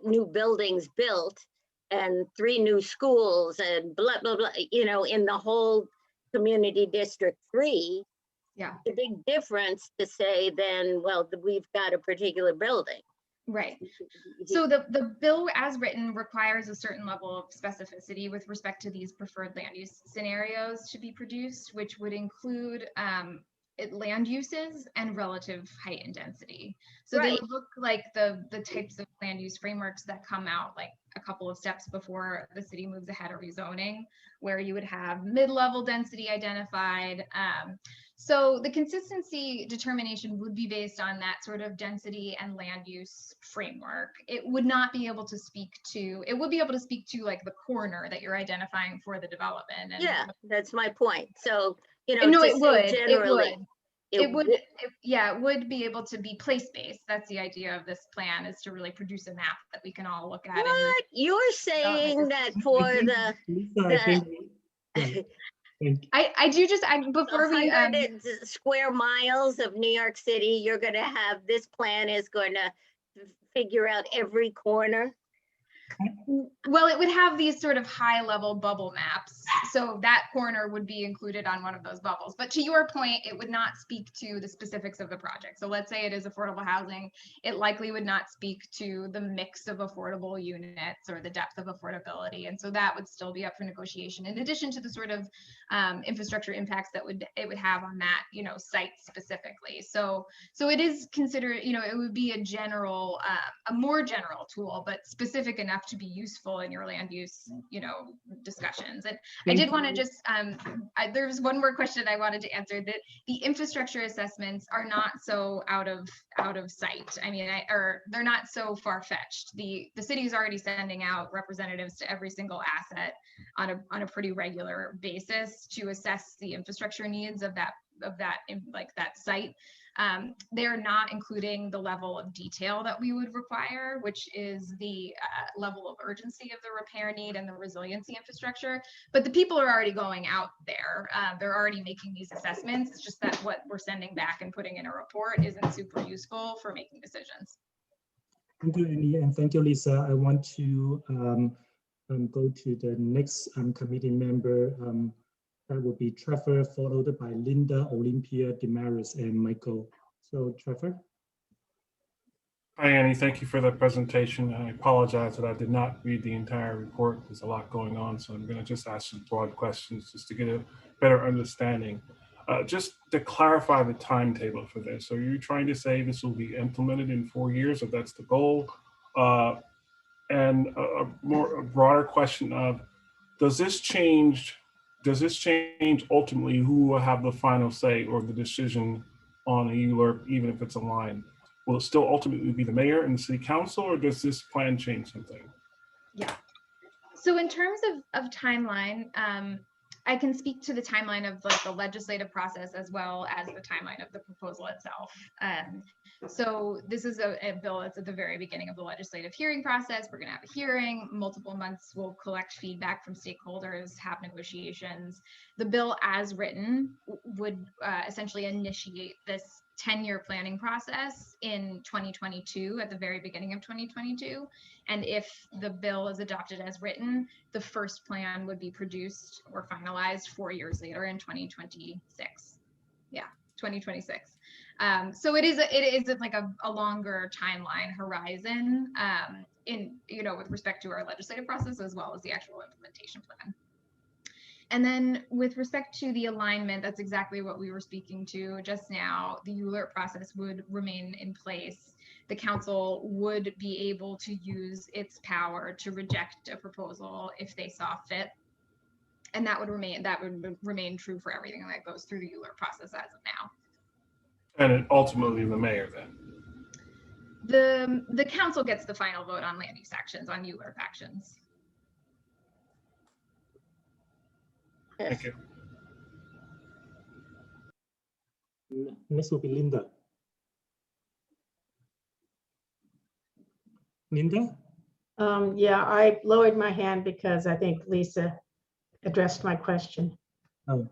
new buildings built, and 3 new schools, and blah, blah, blah, in the whole community district 3. Yeah. The big difference to say then, well, we've got a particular building. Right. So the bill as written requires a certain level of specificity with respect to these preferred land use scenarios to be produced, which would include land uses and relative height and density. So they would look like the types of land use frameworks that come out like a couple of steps before the city moves ahead of rezoning, where you would have mid-level density identified. So the consistency determination would be based on that sort of density and land use framework. It would not be able to speak to, it would be able to speak to like the corner that you're identifying for the development. And Yeah, that's my point. So, you know, no, to it say would, generally, it would, yeah, it would be able to be place-based. That's the idea of this plan, is to really produce a map that we can all look at. And What? You're saying that for Lisa, I think, yeah. I do just, before we, 100 square miles of New York City, you're going to have, this plan is going to figure out every corner. well, it would have these sort of high level bubble maps. So that corner would be included on one of those bubbles. But to your point, it would not speak to the specifics of the project. So let's say it is affordable housing. It likely would not speak to the mix of affordable units or the depth of affordability. And so that would still be up for negotiation, in addition to the sort of infrastructure impacts that it would have on that, you know, site specifically. So it is considered, you know, it would be a general, a more general tool, but specific enough to be useful in your land use, you know, discussions. And I did want to just, there's one more question I wanted to answer, that the infrastructure assessments are not so out of sight. I mean, or they're not so far-fetched. The city is already sending out representatives to every single asset on a pretty regular basis to assess the infrastructure needs of that site. They're not including the level of detail that we would require, which is the level of urgency of the repair need and the resiliency infrastructure. But the people are already going out there. They're already making these assessments. It's just that what we're sending back and putting in a report isn't super useful for making decisions. Thank you, Annie, and thank you, Lisa. I want to go to the next committee member. That will be Trevor, followed by Linda, Olympia, Damaris, and Michael. So Trevor. Hi, Annie. Thank you for the presentation. I apologize that I did not read the entire report. There's a lot going on, so I'm going to just ask some broad questions just to get a better understanding. Just to clarify the timetable for this, are you trying to say this will be implemented in 4 years, if that's the goal? And a broader question of, does this change ultimately who will have the final say or the decision on a ULURP, even if it's a line? Will it still ultimately be the mayor and the city council, or does this plan change something? Yeah. So in terms of timeline, I can speak to the timeline of like the legislative process as well as the timeline of the proposal itself. So this is a bill that's at the very beginning of the legislative hearing process. We're going to have a hearing, multiple months. We'll collect feedback from stakeholders, have negotiations. The bill as written would essentially initiate this 10-year planning process in 2022, at the very beginning of 2022. And if the bill is adopted as written, the first plan would be produced or finalized 4 years later in 2026. Yeah, 2026. So it is like a longer timeline horizon in, you know, with respect to our legislative process as well as the actual implementation plan. And then with respect to the alignment, that's exactly what we were speaking to just now. The ULURP process would remain in place. The council would be able to use its power to reject a proposal if they saw fit. And that would remain true for everything that goes through the ULURP process as of now. And ultimately the mayor then? The council gets the final vote on land use actions, on ULURP actions. Thank you. Next will be Linda. Linda? Yeah, I lowered my hand because I think Lisa addressed my question. Oh,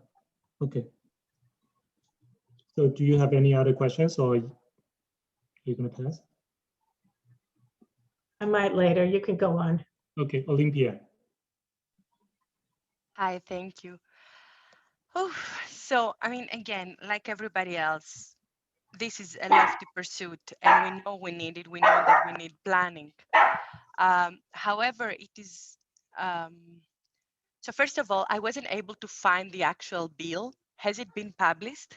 okay. So do you have any other questions, or you're going to pass? I might later. You can go on. Okay, Olympia. Hi, thank you. Oh, so, I mean, again, like everybody else, this is a lofty pursuit, and we know we need it. We know that we need planning. However, it is, so first of all, I wasn't able to find the actual bill. Has it been published?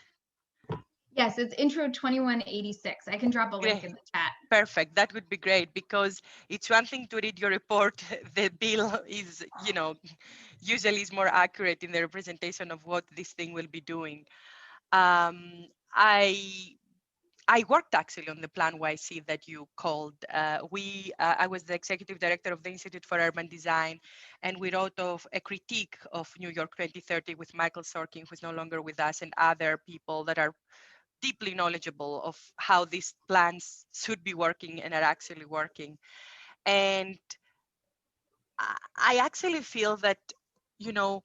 Yes, it's intro 2186. I can drop a link in the chat. Perfect. That would be great, because it's one thing to read your report. The bill is, you know, usually is more accurate in the representation of what this thing will be doing. I worked actually on the Plan YC that you called. I was the executive director of the Institute for Urban Design, and we wrote of a critique of New York 2030 with Michael Sorkin, who's no longer with us, and other people that are deeply knowledgeable of how these plans should be working and are actually working. And I actually feel that, you know,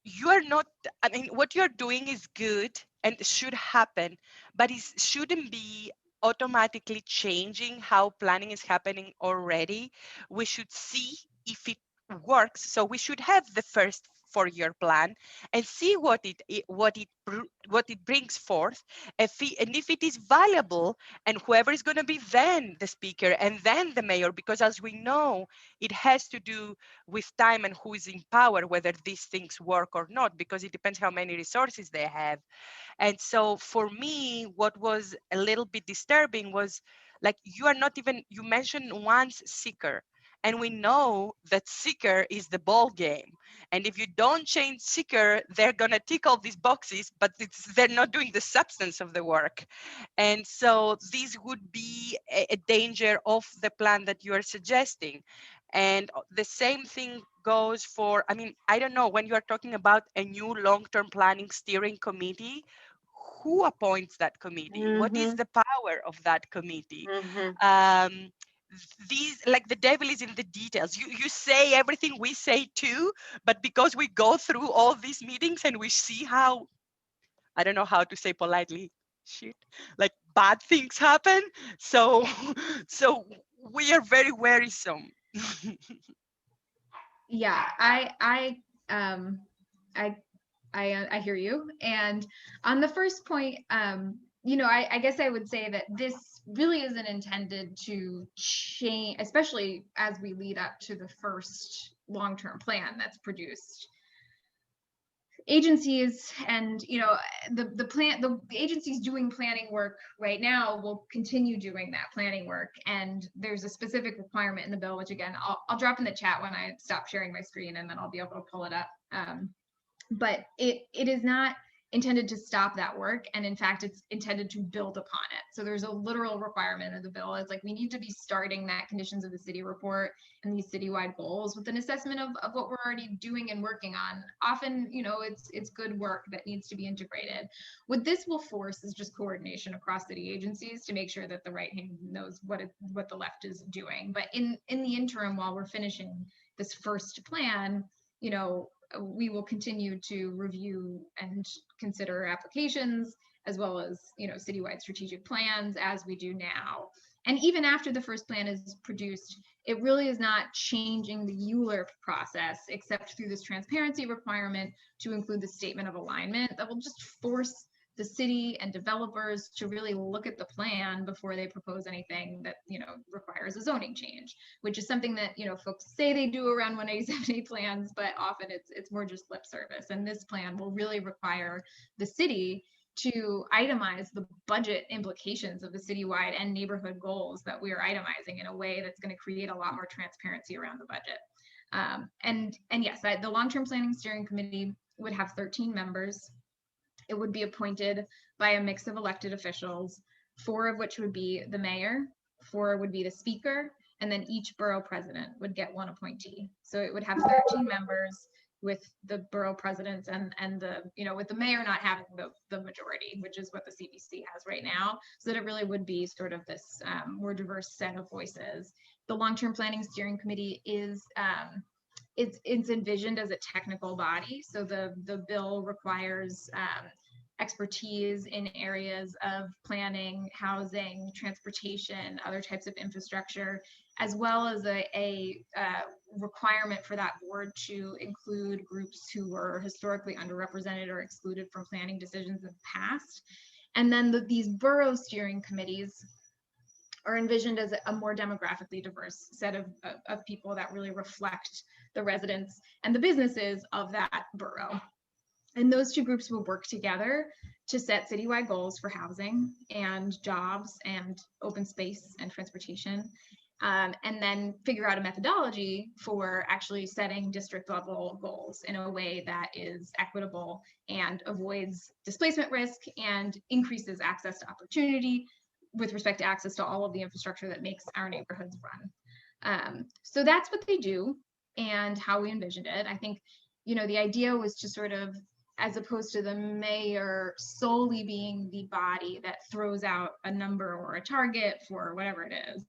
you are not, I mean, what you're doing is good and should happen, but it shouldn't be automatically changing how planning is happening already. We should see if it works. So we should have the first 4-year plan and see what it brings forth, and if it is valuable, and whoever is going to be then the speaker and then the mayor, because as we know, it has to do with time and who is in power, whether these things work or not, because it depends how many resources they have. And so for me, what was a little bit disturbing was, like, you are not even, you mentioned once seeker, and we know that seeker is the ball game. And if you don't change seeker, they're gonna tick all these boxes, but they're not doing the substance of the work. And so this would be a danger of the plan that you are suggesting. And the same thing goes for, I mean, I don't know, when you are talking about a new long-term planning steering committee, who appoints that committee? What is the power of that committee? These, like, the devil is in the details. You say everything we say too, but because we go through all these meetings and we see how, I don't know how to say politely, shit, like bad things happen. So we are very worrisome. Yeah, I hear you. And on the first point, you know, I guess I would say that this really isn't intended to change, especially as we lead up to the first long-term plan that's produced. Agencies and, you know, the agencies doing planning work right now will continue doing that planning work. And there's a specific requirement in the bill, which again, I'll drop in the chat when I stop sharing my screen, and then I'll be able to pull it up. But it is not intended to stop that work. And in fact, it's intended to build upon it. So there's a literal requirement of the bill. It's like, we need to be starting that conditions of the city report and these citywide goals with an assessment of what we're already doing and working on. Often, you know, it's good work that needs to be integrated. What this will force is just coordination across city agencies to make sure that the right hand knows what the left is doing. But in the interim, while we're finishing this first plan, you know, we will continue to review and consider applications, as well as, you know, citywide strategic plans, as we do now. And even after the first plan is produced, it really is not changing the ULURP process, except through this transparency requirement to include the statement of alignment that will just force the city and developers to really look at the plan before they propose anything that, you know, requires a zoning change, which is something that, you know, folks say they do around 187A plans, but often it's more just lip service. And this plan will really require the city to itemize the budget implications of the citywide and neighborhood goals that we are itemizing in a way that's going to create a lot more transparency around the budget. And yes, the long-term planning steering committee would have 13 members. It would be appointed by a mix of elected officials, 4 of which would be the mayor, 4 would be the speaker, and then each borough president would get 1 appointee. So it would have 13 members with the borough presidents and the, you know, with the mayor not having the majority, which is what the CBC has right now. So that it really would be sort of this more diverse set of voices. The long-term planning steering committee is it's envisioned as a technical body. So the bill requires expertise in areas of planning, housing, transportation, other types of infrastructure, as well as a requirement for that board to include groups who were historically underrepresented or excluded from planning decisions in the past. And then these borough steering committees are envisioned as a more demographically diverse set of people that really reflect the residents and the businesses of that borough. And those 2 groups will work together to set citywide goals for housing and jobs and open space and transportation. and then figure out a methodology for actually setting district level goals in a way that is equitable and avoids displacement risk and increases access to opportunity with respect to access to all of the infrastructure that makes our neighborhoods run. So that's what they do and how we envisioned it. I think, you know, the idea was to sort of, as opposed to the mayor solely being the body that throws out a number or a target for whatever it is,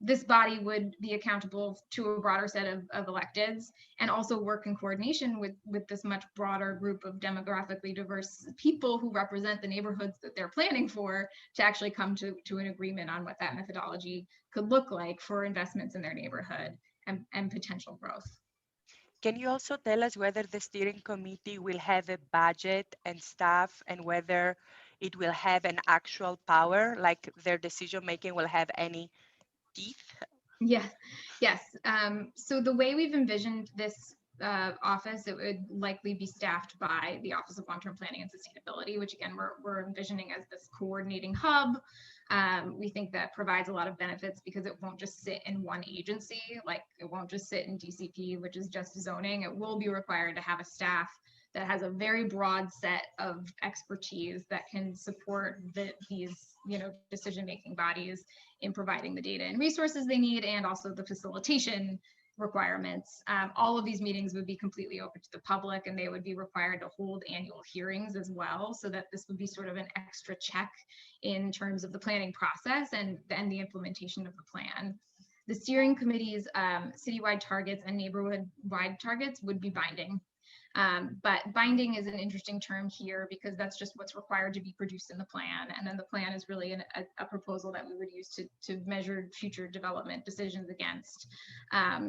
this body would be accountable to a broader set of electeds and also work in coordination with this much broader group of demographically diverse people who represent the neighborhoods that they're planning for to actually come to an agreement on what that methodology could look like for investments in their neighborhood and potential growth. Can you also tell us whether the steering committee will have a budget and staff and whether it will have an actual power, like their decision making will have any teeth? Yes. So the way we've envisioned this office, it would likely be staffed by the Office of Long-Term Planning and Sustainability, which again, we're envisioning as this coordinating hub. We think that provides a lot of benefits because it won't just sit in one agency, like it won't just sit in DCP, which is just zoning. It will be required to have a staff that has a very broad set of expertise that can support these, you know, decision-making bodies in providing the data and resources they need, and also the facilitation requirements. All of these meetings would be completely open to the public, and they would be required to hold annual hearings as well, so that this would be sort of an extra check in terms of the planning process and the implementation of the plan. The steering committee's citywide targets and neighborhood-wide targets would be binding. But binding is an interesting term here because that's just what's required to be produced in the plan. And then the plan is really a proposal that we would use to measure future development decisions against.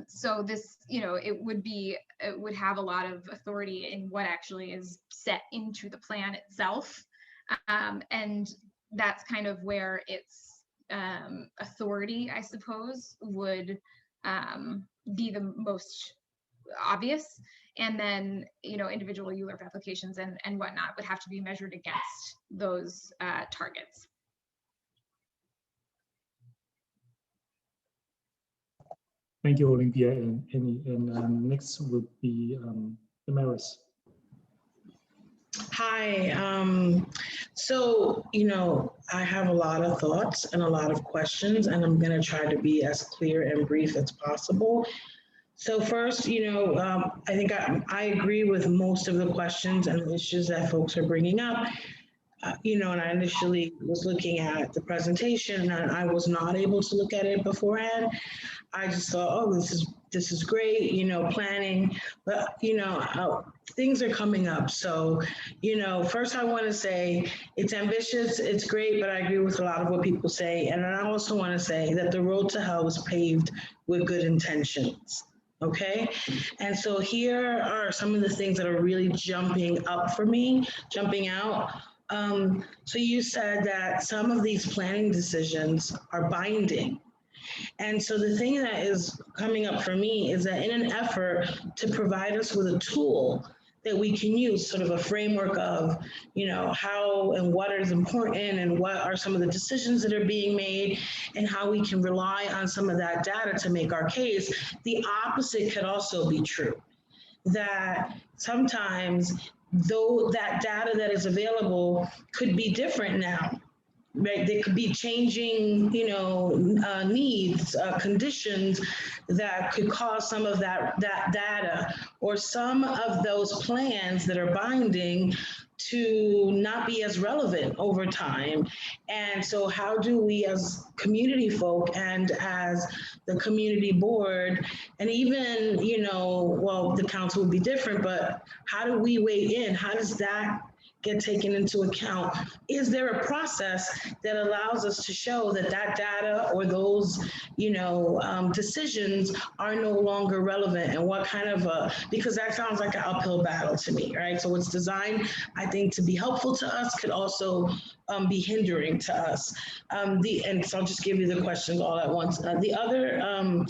So this, you know, it would have a lot of authority in what actually is set into the plan itself. And that's kind of where its authority, I suppose, would be the most obvious. And then, you know, individual ULURP applications and whatnot would have to be measured against those targets. Thank you, Olympia. And next would be Damaris. Hi. So, you know, I have a lot of thoughts and a lot of questions, and I'm going to try to be as clear and brief as possible. So first, you know, I think I agree with most of the questions and issues that folks are bringing up. You know, and I initially was looking at the presentation and I was not able to look at it beforehand. I just thought, oh, this is great, you know, planning, but, you know, things are coming up. So, you know, first I want to say it's ambitious, it's great, but I agree with a lot of what people say. And I also want to say that the road to hell was paved with good intentions. Okay, and so here are some of the things that are really jumping out. So you said that some of these planning decisions are binding. And so the thing that is coming up for me is that in an effort to provide us with a tool that we can use, sort of a framework of, you know, how and what is important and what are some of the decisions that are being made and how we can rely on some of that data to make our case, the opposite could also be true. That sometimes though that data that is available could be different now. Right, there could be changing, you know, needs, conditions that could cause some of that data or some of those plans that are binding to not be as relevant over time. And so how do we as community folk and as the community board, and even, you know, well, the council would be different, but how do we weigh in? How does that get taken into account? Is there a process that allows us to show that that data or those, you know, decisions are no longer relevant? And what kind of because that sounds like an uphill battle to me, right? So it's designed, I think, to be helpful to us, could also be hindering to us. And so I'll just give you the questions all at once. The other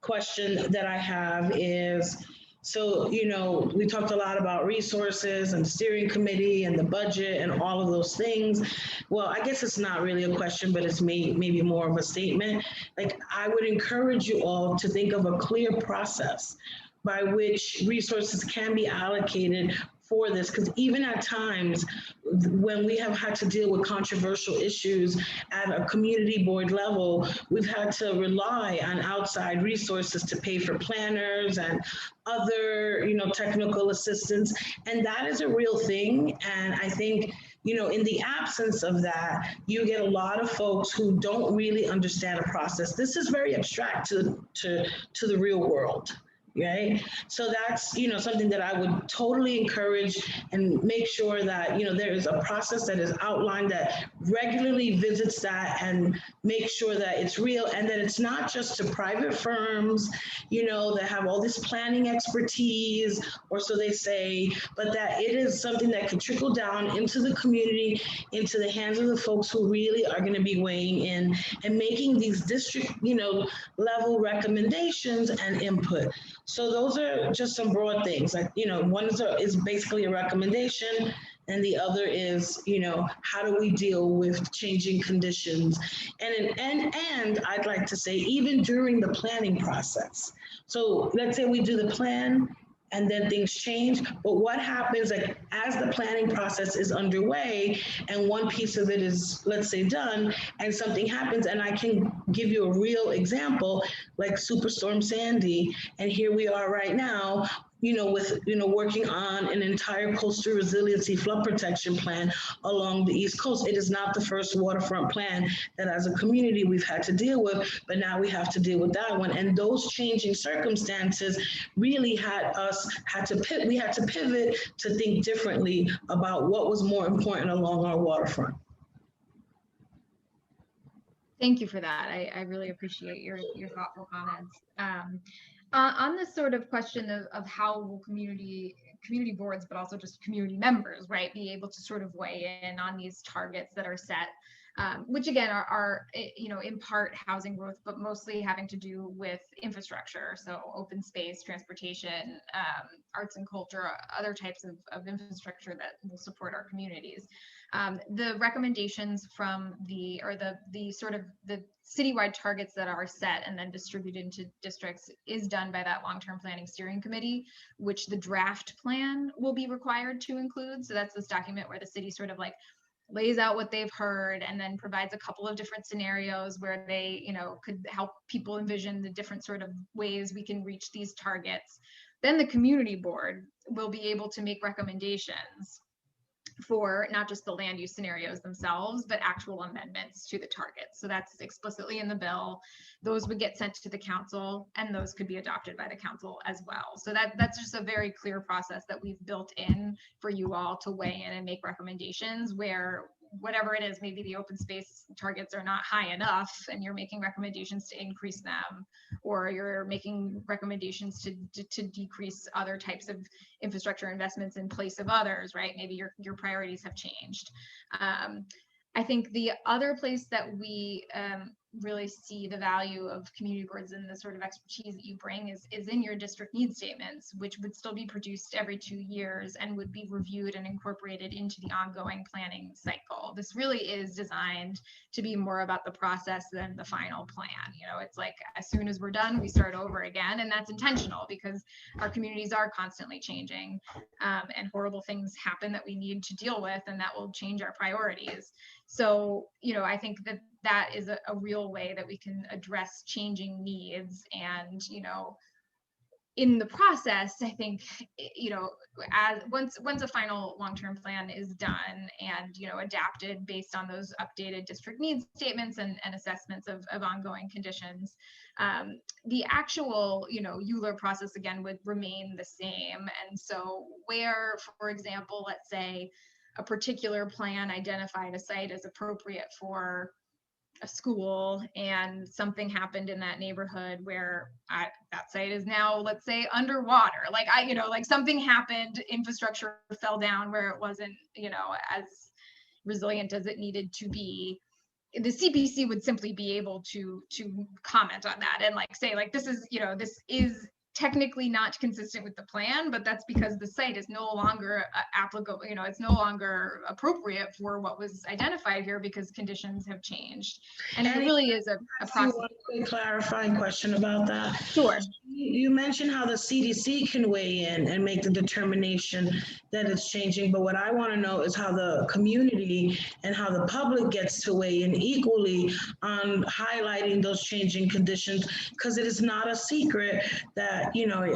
question that I have is, So, you know, we talked a lot about resources and steering committee and the budget and all of those things. Well, I guess it's not really a question, but it's maybe more of a statement. Like, I would encourage you all to think of a clear process by which resources can be allocated for this, because even at times when we have had to deal with controversial issues at a community board level, we've had to rely on outside resources to pay for planners and other, you know, technical assistance. And that is a real thing. And I think, you know, in the absence of that, you get a lot of folks who don't really understand a process. This is very abstract to the real world. Right. So that's, you know, something that I would totally encourage, and make sure that, you know, there is a process that is outlined that regularly visits that and make sure that it's real, and that it's not just to private firms, you know, that have all this planning expertise, or so they say, but that it is something that can trickle down into the community, into the hands of the folks who really are going to be weighing in and making these district, you know, level recommendations and input. So those are just some broad things. Like, you know, one is basically a recommendation, and the other is, you know, how do we deal with changing conditions? And I'd like to say, even during the planning process. So let's say we do the plan and then things change, but what happens, like, as the planning process is underway and one piece of it is, let's say, done, and something happens, and I can give you a real example, like Superstorm Sandy, and here we are right now, you know, with, you know, working on an entire coastal resiliency flood protection plan along the East Coast. It is not the first waterfront plan that as a community we've had to deal with, but now we have to deal with that one. And those changing circumstances really had to pivot to think differently about what was more important along our waterfront. Thank you for that. I really appreciate your thoughtful comments. On this sort of question of how will community boards, but also just community members, right, be able to sort of weigh in on these targets that are set, which again are, you know, in part housing growth, but mostly having to do with infrastructure. So open space, transportation, arts and culture, other types of infrastructure that will support our communities. The recommendations from the sort of the citywide targets that are set and then distributed into districts is done by that long-term planning steering committee, which the draft plan will be required to include. So that's this document where the city sort of like lays out what they've heard and then provides a couple of different scenarios where they, you know, could help people envision the different sort of ways we can reach these targets. Then the community board will be able to make recommendations for not just the land use scenarios themselves, but actual amendments to the targets. So that's explicitly in the bill. Those would get sent to the council, and those could be adopted by the council as well. So that's just a very clear process that we've built in for you all to weigh in and make recommendations, where whatever it is, maybe the open space targets are not high enough and you're making recommendations to increase them, or you're making recommendations to decrease other types of infrastructure investments in place of others, right? Maybe your priorities have changed. I think the other place that we really see the value of community boards and the sort of expertise that you bring is in your district needs statements, which would still be produced every 2 years and would be reviewed and incorporated into the ongoing planning cycle. This really is designed to be more about the process than the final plan. You know, it's like as soon as we're done, we start over again, and that's intentional because our communities are constantly changing, and horrible things happen that we need to deal with, and that will change our priorities. So, you know, I think that is a real way that we can address changing needs. And, you know, in the process, I think, you know, as once a final long-term plan is done and, you know, adapted based on those updated district needs statements and assessments of ongoing conditions, the actual, you know, ULURP process again would remain the same. And so where, for example, let's say a particular plan identified a site as appropriate for a school and something happened in that neighborhood where that site is now, let's say, underwater, like like something happened, infrastructure fell down where it wasn't, you know, as resilient as it needed to be, the CPC would simply be able to comment on that and like say like this is, you know, this is technically not consistent with the plan, but that's because the site is no longer applicable, you know, it's no longer appropriate for what was identified here because conditions have changed. And it really is a process. One quick clarifying question about that. Sure. You mentioned how the CDC can weigh in and make the determination that it's changing, but what I want to know is how the community and how the public gets to weigh in equally on highlighting those changing conditions, because it is not a secret that, you know,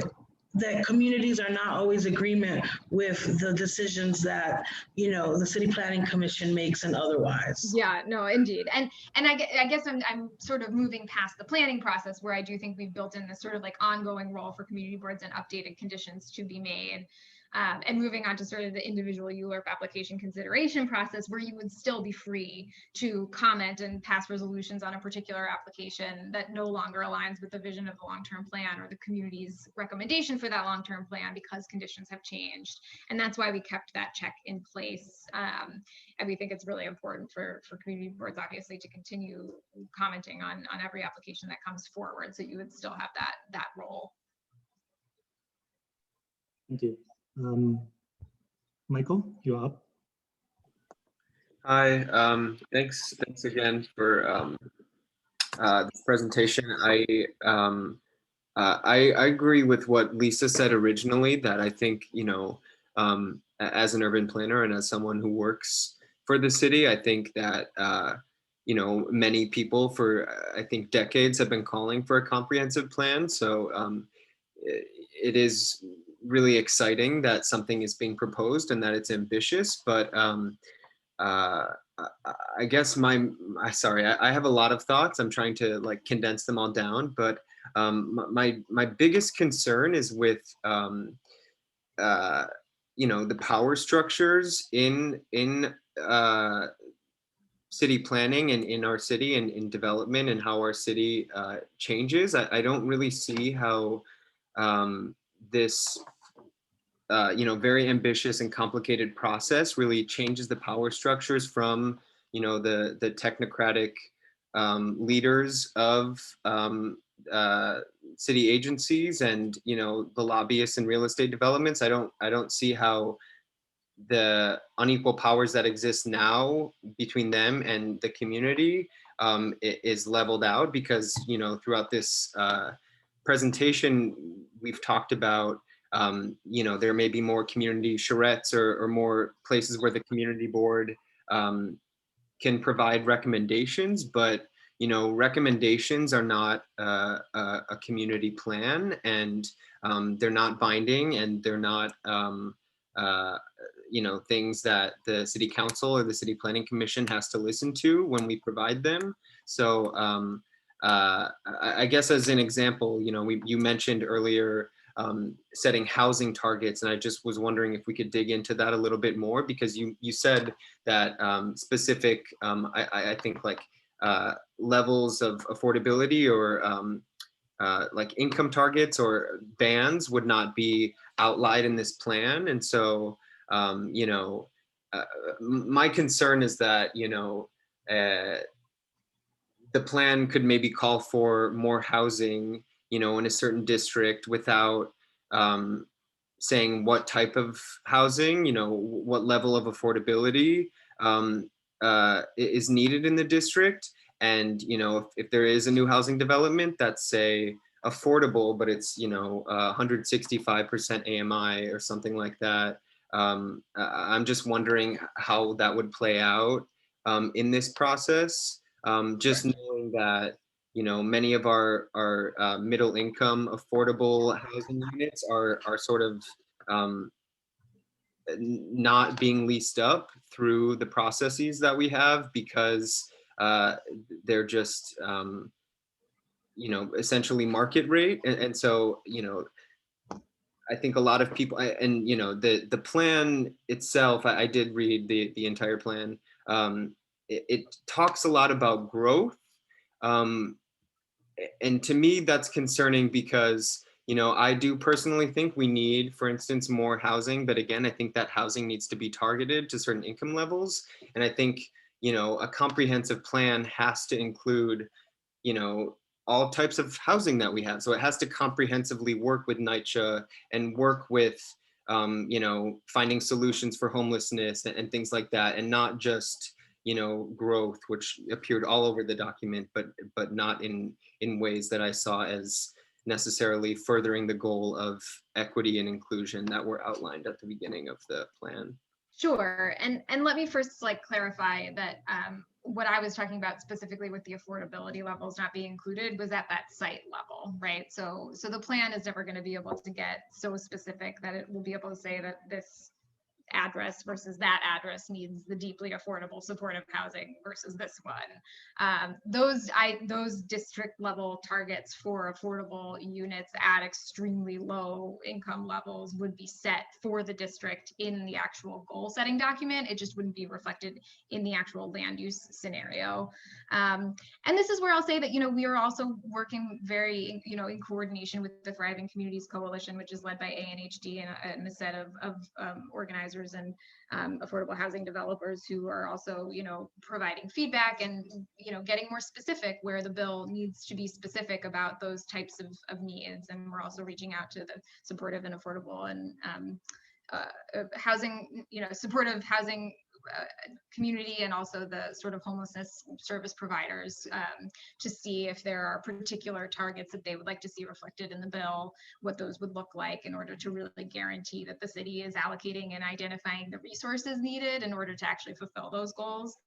that communities are not always agreement with the decisions that, you know, the City Planning Commission makes and otherwise. Yeah, no, indeed. And I guess I'm sort of moving past the planning process, where I do think we've built in this sort of like ongoing role for community boards and updated conditions to be made. And moving on to sort of the individual ULURP application consideration process, where you would still be free to comment and pass resolutions on a particular application that no longer aligns with the vision of the long-term plan or the community's recommendation for that long-term plan because conditions have changed. And that's why we kept that check in place. And we think it's really important for community boards, obviously, to continue commenting on every application that comes forward. So you would still have that role. Thank you. Michael, you're up. Hi, thanks again for this presentation. I agree with what Lisa said originally, that I think, you know, as an urban planner and as someone who works for the city, I think that, you know, many people for, I think, decades have been calling for a comprehensive plan. So it is really exciting that something is being proposed and that it's ambitious, but I guess I have a lot of thoughts. I'm trying to like condense them all down, but my biggest concern is with you know, the power structures in city planning and in our city and in development and how our city changes. I don't really see how this you know, very ambitious and complicated process really changes the power structures from, you know, the technocratic leaders of city agencies and, you know, the lobbyists and real estate developments. I don't see how the unequal powers that exist now between them and the community is leveled out, because, you know, throughout this presentation, we've talked about you know, there may be more community charrettes or more places where the community board can provide recommendations, but, you know, recommendations are not a community plan, and they're not binding, and they're not, you know, things that the city council or the city planning commission has to listen to when we provide them. So I guess as an example, you know, you mentioned earlier setting housing targets, and I just was wondering if we could dig into that a little bit more, because you said that specific, I think like levels of affordability or like income targets or bands would not be outlined in this plan. And so, you know, my concern is that, you know, the plan could maybe call for more housing, you know, in a certain district without saying what type of housing, you know, what level of affordability is needed in the district. And, you know, if there is a new housing development that's, say, affordable, but it's, you know, 165% AMI or something like that, I'm just wondering how that would play out in this process. Just knowing that, you know, many of our middle income affordable housing units are sort of not being leased up through the processes that we have, because they're just, you know, essentially market rate. And so, you know, I think a lot of people, and, you know, the plan itself, I did read the entire plan. It talks a lot about growth. And to me, that's concerning because, you know, I do personally think we need, for instance, more housing. But again, I think that housing needs to be targeted to certain income levels. And I think, you know, a comprehensive plan has to include, you know, all types of housing that we have. So it has to comprehensively work with NYCHA and work with, you know, finding solutions for homelessness and things like that, and not just, you know, growth, which appeared all over the document, but not in ways that I saw as necessarily furthering the goal of equity and inclusion that were outlined at the beginning of the plan. Sure, and let me first like clarify that what I was talking about specifically with the affordability levels not being included was at that site level, right? So the plan is never going to be able to get so specific that it will be able to say that this address versus that address needs the deeply affordable supportive housing versus this one. Those district level targets for affordable units at extremely low income levels would be set for the district in the actual goal setting document. It just wouldn't be reflected in the actual land use scenario. And this is where I'll say that, you know, we are also working very, you know, in coordination with the Thriving Communities Coalition, which is led by ANHD and a set of organizers and affordable housing developers who are also, you know, providing feedback and, you know, getting more specific where the bill needs to be specific about those types of needs. And we're also reaching out to the supportive and affordable and housing, you know, supportive housing community and also the sort of homelessness service providers to see if there are particular targets that they would like to see reflected in the bill, what those would look like in order to really guarantee that the city is allocating and identifying the resources needed in order to actually fulfill those goals.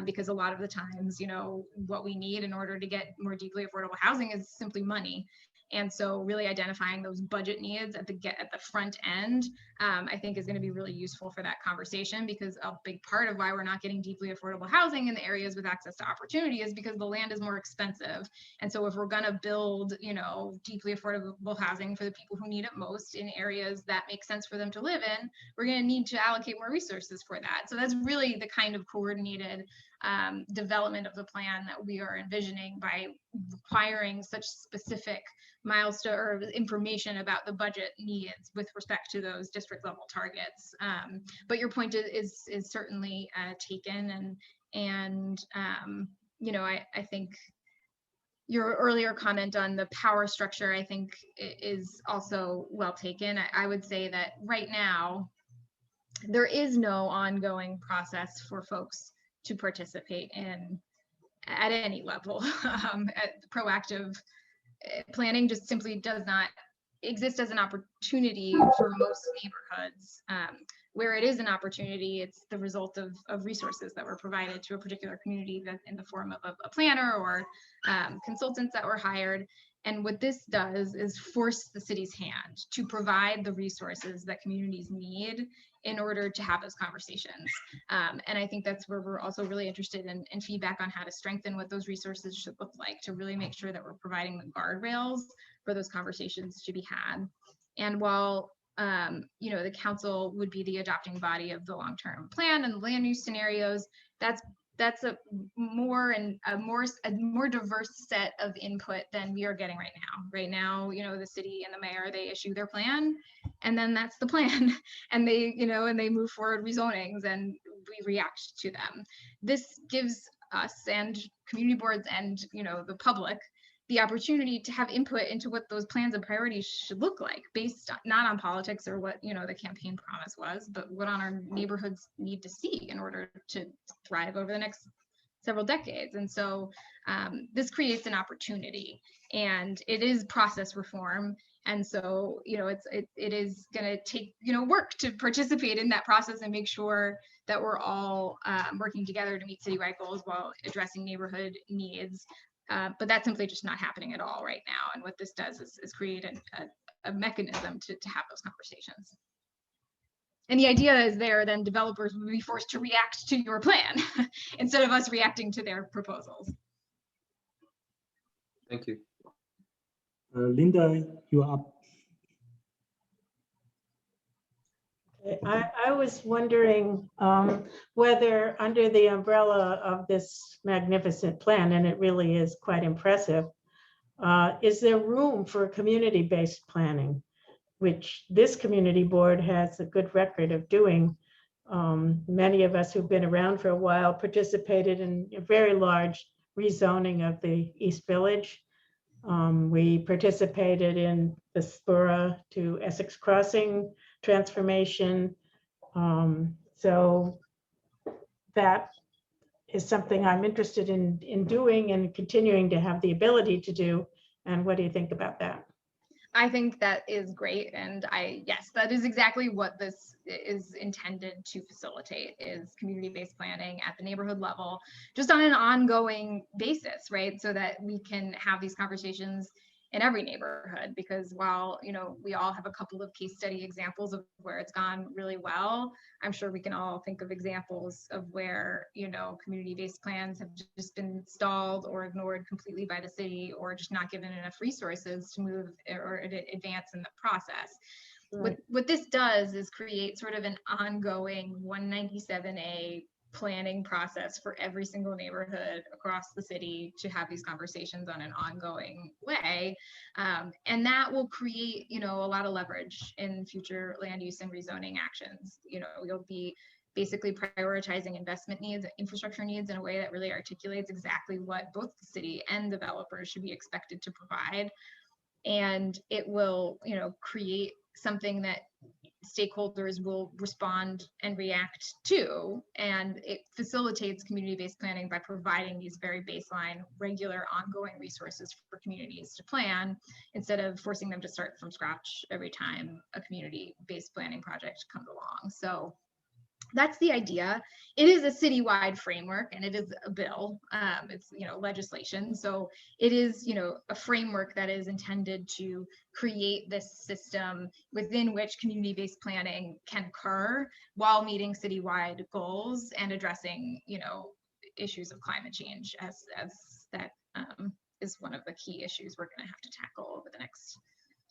Because a lot of the times, you know, what we need in order to get more deeply affordable housing is simply money. And so really identifying those budget needs at the front end, I think is going to be really useful for that conversation, because a big part of why we're not getting deeply affordable housing in the areas with access to opportunity is because the land is more expensive. And so if we're going to build, you know, deeply affordable housing for the people who need it most in areas that make sense for them to live in, we're going to need to allocate more resources for that. So that's really the kind of coordinated development of the plan that we are envisioning by requiring such specific milestone or information about the budget needs with respect to those district level targets. But your point is certainly taken, and you know, I think your earlier comment on the power structure, I think, is also well taken. I would say that right now there is no ongoing process for folks to participate in at any level. Proactive planning just simply does not exist as an opportunity for most neighborhoods. Where it is an opportunity, it's the result of resources that were provided to a particular community that in the form of a planner or consultants that were hired. And what this does is force the city's hand to provide the resources that communities need in order to have those conversations. And I think that's where we're also really interested in feedback on how to strengthen what those resources should look like, to really make sure that we're providing the guardrails for those conversations to be had. And while you know, the council would be the adopting body of the long-term plan and the land use scenarios, that's a more diverse set of input than we are getting right now. Right now, you know, the city and the mayor, they issue their plan, and then that's the plan, and they, you know, and they move forward rezonings, and we react to them. This gives us and community boards and, you know, the public the opportunity to have input into what those plans and priorities should look like, based not on politics or what, you know, the campaign promise was, but what on our neighborhoods need to see in order to thrive over the next several decades. And so this creates an opportunity, and it is process reform. And so, you know, it is going to take, you know, work to participate in that process and make sure that we're all working together to meet citywide goals while addressing neighborhood needs. But that's simply just not happening at all right now. And what this does is create a mechanism to have those conversations. And the idea is then developers will be forced to react to your plan instead of us reacting to their proposals. Thank you. Linda, you're up. I was wondering whether under the umbrella of this magnificent plan, and it really is quite impressive, is there room for community-based planning, which this community board has a good record of doing. Many of us who've been around for a while participated in a very large rezoning of the East Village. We participated in the Spura to Essex Crossing transformation. So that is something I'm interested in doing and continuing to have the ability to do. And what do you think about that? I think that is great. And yes, that is exactly what this is intended to facilitate, is community-based planning at the neighborhood level, just on an ongoing basis, right? So that we can have these conversations in every neighborhood, because while, you know, we all have a couple of case study examples of where it's gone really well, I'm sure we can all think of examples of where, you know, community-based plans have just been stalled or ignored completely by the city, or just not given enough resources to move or advance in the process. Right. What this does is create sort of an ongoing 197A planning process for every single neighborhood across the city to have these conversations on an ongoing way. And that will create, you know, a lot of leverage in future land use and rezoning actions. You know, you'll be basically prioritizing investment needs, infrastructure needs in a way that really articulates exactly what both the city and developers should be expected to provide. And it will, you know, create something that stakeholders will respond and react to, and it facilitates community-based planning by providing these very baseline, regular, ongoing resources for communities to plan, instead of forcing them to start from scratch every time a community-based planning project comes along. So that's the idea. It is a citywide framework, and it is a bill. It's, you know, legislation. So it is, you know, a framework that is intended to create this system within which community-based planning can occur while meeting citywide goals and addressing, you know, issues of climate change, as that is one of the key issues we're going to have to tackle over the next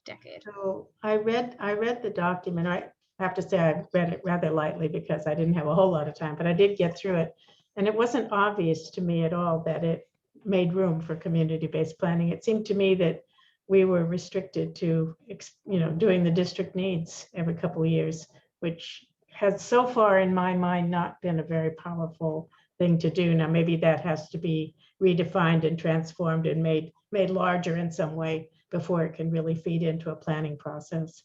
decade. So I read the document. I have to say I read it rather lightly because I didn't have a whole lot of time, but I did get through it. And it wasn't obvious to me at all that it made room for community-based planning. It seemed to me that we were restricted to, you know, doing the district needs every couple of years, which has so far in my mind not been a very powerful thing to do. Now, maybe that has to be redefined and transformed and made larger in some way before it can really feed into a planning process.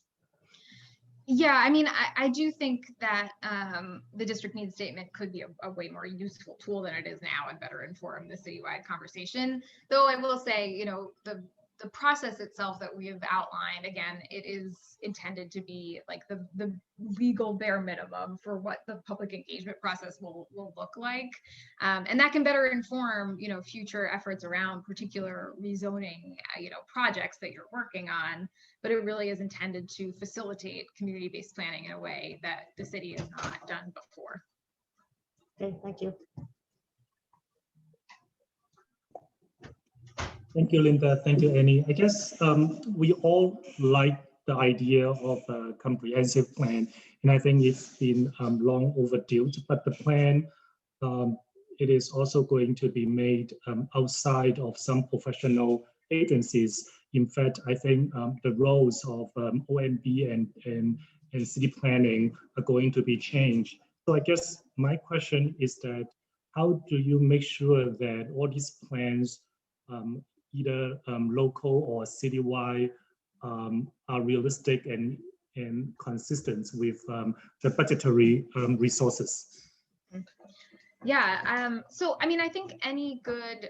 Yeah, I mean, I do think that the district needs statement could be a way more useful tool than it is now and better inform the citywide conversation. Though I will say, you know, the process itself that we have outlined, again, it is intended to be like the legal bare minimum for what the public engagement process will look like. And that can better inform, you know, future efforts around particular rezoning, you know, projects that you're working on. But it really is intended to facilitate community-based planning in a way that the city has not done before. Okay, thank you. Thank you, Linda. Thank you, Annie. I guess we all like the idea of a comprehensive plan, and I think it's been long overdue. But the plan, it is also going to be made outside of some professional agencies. In fact, I think the roles of OMB and city planning are going to be changed. So I guess my question is that how do you make sure that all these plans, either local or citywide, are realistic and consistent with the budgetary resources? Yeah, so I mean, I think any good,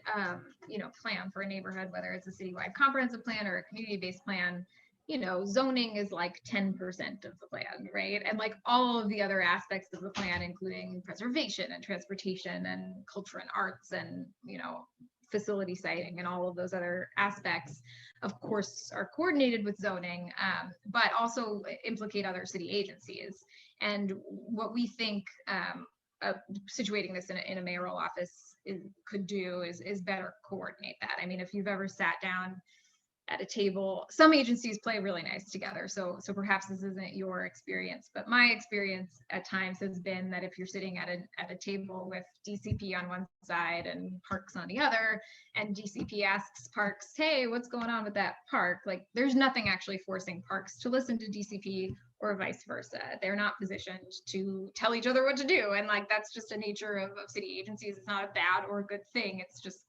you know, plan for a neighborhood, whether it's a citywide comprehensive plan or a community-based plan, you know, zoning is like 10% of the plan, right? And like all of the other aspects of the plan, including preservation and transportation and culture and arts and, you know, facility siting and all of those other aspects, of course, are coordinated with zoning, but also implicate other city agencies. And what we think situating this in a mayoral office could do is better coordinate that. I mean, if you've ever sat down at a table, some agencies play really nice together. So perhaps this isn't your experience, but my experience at times has been that if you're sitting at a table with DCP on one side and parks on the other, and DCP asks parks, hey, what's going on with that park? Like, there's nothing actually forcing parks to listen to DCP or vice versa. They're not positioned to tell each other what to do. And like, that's just a nature of city agencies. It's not a bad or a good thing. It's just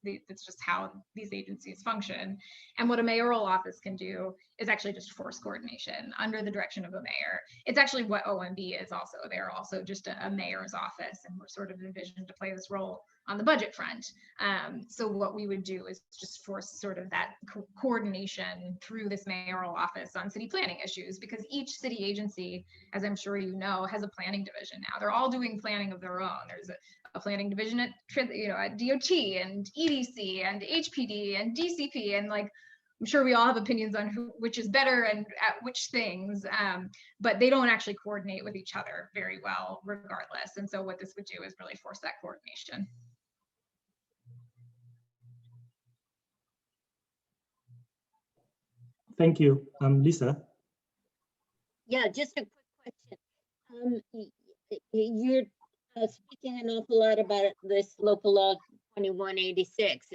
how these agencies function. And what a mayoral office can do is actually just force coordination under the direction of a mayor. It's actually what OMB is also. They're also just a mayor's office, and we're sort of envisioned to play this role on the budget front. So what we would do is just force sort of that coordination through this mayoral office on city planning issues, because each city agency, as I'm sure you know, has a planning division now. They're all doing planning of their own. There's a planning division at DOT and EDC and HPD and DCP, and like, I'm sure we all have opinions on which is better and at which things, but they don't actually coordinate with each other very well regardless. And so what this would do is really force that coordination. Thank you. Lisa? Yeah, just a quick question. You're speaking an awful lot about this local law 2186,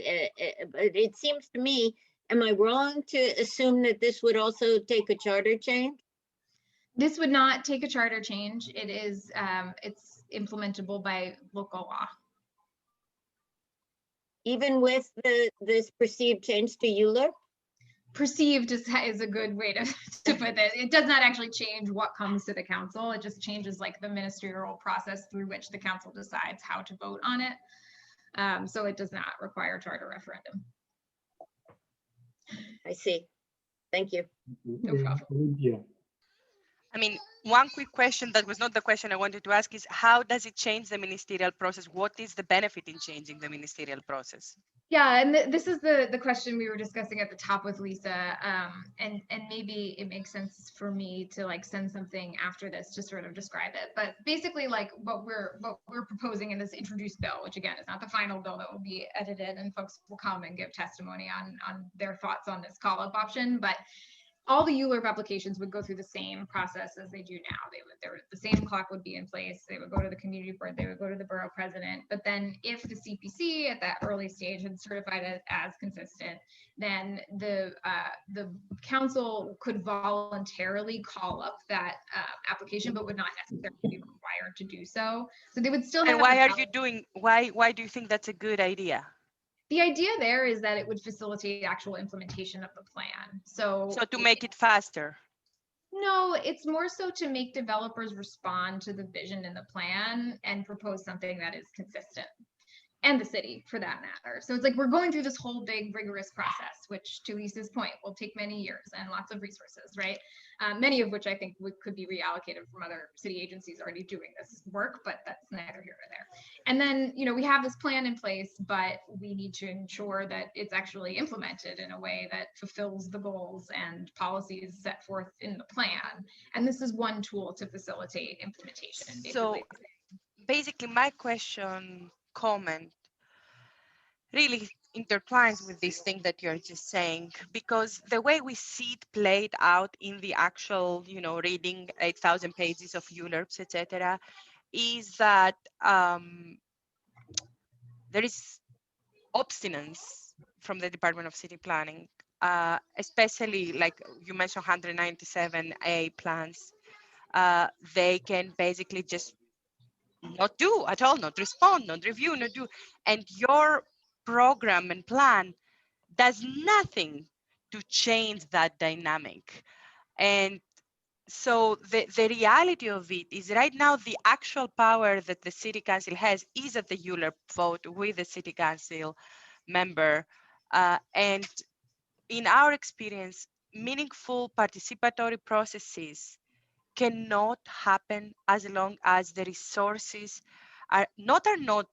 but it seems to me, am I wrong to assume that this would also take a charter change? This would not take a charter change. It is, it's implementable by local law. Even with this perceived change to ULURP? Perceived is a good way to put this. It does not actually change what comes to the council. It just changes like the ministerial process through which the council decides how to vote on it. So it does not require charter referendum. I see. Thank you. No problem. Yeah. I mean, one quick question that was not the question I wanted to ask is, how does it change the ministerial process? What is the benefit in changing the ministerial process? Yeah, and this is the question we were discussing at the top with Lisa, and maybe it makes sense for me to like send something after this to sort of describe it. But basically, like what we're proposing in this introduced bill, which again is not the final bill, that will be edited, and folks will come and give testimony on their thoughts on this call-up option, but all the ULURP applications would go through the same process as they do now. The same clock would be in place. They would go to the community board. They would go to the borough president. But then if the CPC at that early stage had certified it as consistent, then the council could voluntarily call up that application, but would not necessarily be required to do so. So they would still have. And why are you doing? Why do you think that's a good idea? The idea there is that it would facilitate actual implementation of the plan. So to make it faster. No, it's more so to make developers respond to the vision in the plan and propose something that is consistent, and the city for that matter. So it's like we're going through this whole big rigorous process, which to Lisa's point will take many years and lots of resources, right? Many of which I think could be reallocated from other city agencies already doing this work, but that's neither here nor there. And then, we have this plan in place, but we need to ensure that it's actually implemented in a way that fulfills the goals and policies set forth in the plan. And this is one tool to facilitate implementation. So basically my comment really intertwines with this thing that you're just saying, because the way we see it played out in the actual, reading 8,000 pages of ULURPs, etc., is that there is obstinance from the Department of City Planning, especially like you mentioned 197A plans. They can basically just not do at all, not respond, not review, not do. And your program and plan does nothing to change that dynamic. And so the reality of it is right now the actual power that the city council has is at the ULURP vote with the city council member. And in our experience, meaningful participatory processes cannot happen as long as the resources are not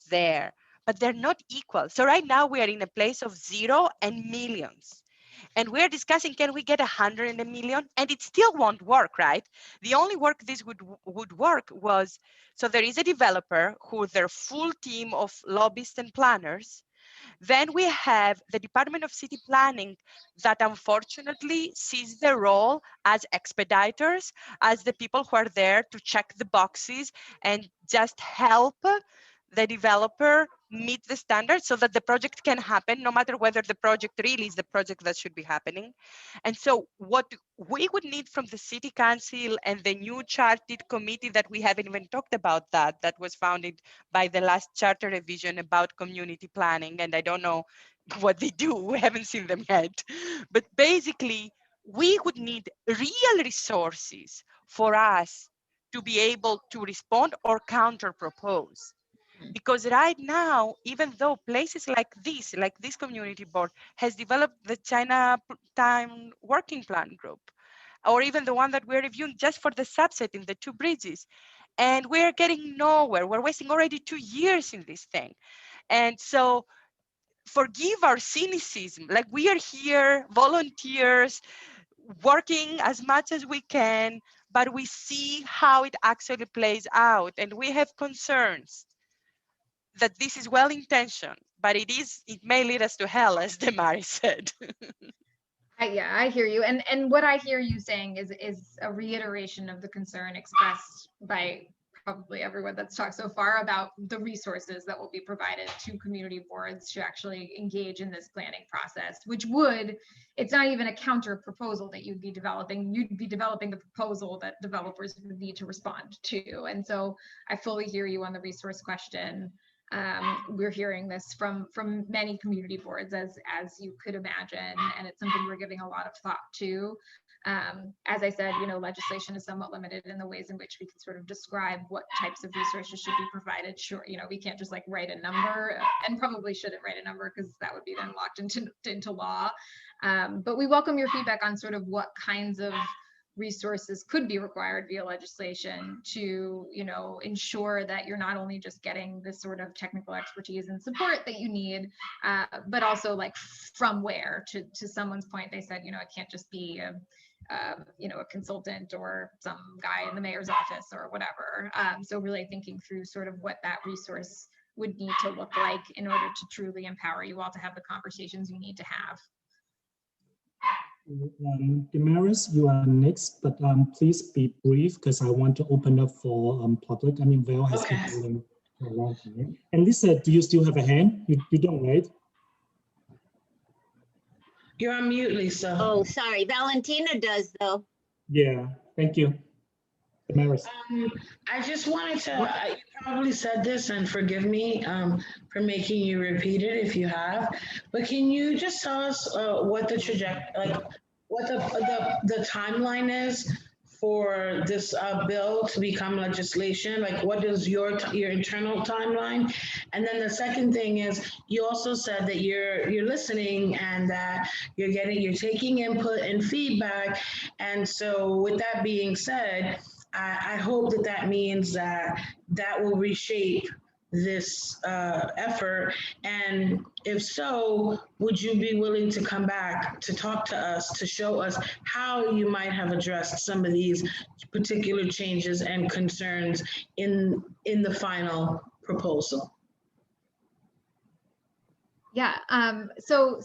there, but they're not equal. So right now we are in a place of 0 and millions. And we're discussing, can we get 100 and a million? And it still won't work, right? The only work this would work was, so there is a developer who their full team of lobbyists and planners. Then we have the Department of City Planning that unfortunately sees their role as expediters, as the people who are there to check the boxes and just help the developer meet the standards so that the project can happen, no matter whether the project really is the project that should be happening. And so what we would need from the city council and the new chartered committee that we haven't even talked about, that was founded by the last charter revision about community planning, and I don't know what they do, we haven't seen them yet. But basically, we would need real resources for us to be able to respond or counter propose. Because right now, even though places like this community board has developed the Chinatown working plan group, or even the one that we're reviewing just for the subset in the 2 bridges, and we're getting nowhere. We're wasting already 2 years in this thing. And so forgive our cynicism, like we are here, volunteers, working as much as we can, but we see how it actually plays out, and we have concerns that this is well-intentioned, but it may lead us to hell, as Damari said. Yeah, I hear you. And what I hear you saying is a reiteration of the concern expressed by probably everyone that's talked so far about the resources that will be provided to community boards to actually engage in this planning process, which it's not even a counter proposal that you'd be developing the proposal that developers would need to respond to. And so I fully hear you on the resource question. We're hearing this from many community boards, as you could imagine, and it's something we're giving a lot of thought to. As I said, legislation is somewhat limited in the ways in which we can sort of describe what types of resources should be provided. Sure, we can't just like write a number, and probably shouldn't write a number because that would be then locked into law. But we welcome your feedback on sort of what kinds of resources could be required via legislation to, ensure that you're not only just getting this sort of technical expertise and support that you need, but also like from where. To someone's point, they said, it can't just be a consultant or some guy in the mayor's office or whatever. So really thinking through sort of what that resource would need to look like in order to truly empower you all to have the conversations you need to have. Damaris, you are next, but please be brief because I want to open up for public. I mean, Val has been holding for a long time. And Lisa, do you still have a hand? You don't, right? You're on mute, Lisa. Oh, sorry. Valentina does, though. Yeah, thank you. Damaris. I just wanted to, you probably said this, and forgive me for making you repeat it if you have, but can you just tell us what the trajectory, like what the timeline is for this bill to become legislation? Like what is your internal timeline? And then the second thing is, you also said that you're listening and that you're taking input and feedback. And so with that being said, I hope that means that will reshape this effort. And if so, would you be willing to come back to talk to us, to show us how you might have addressed some of these particular changes and concerns in the final proposal? Yeah, so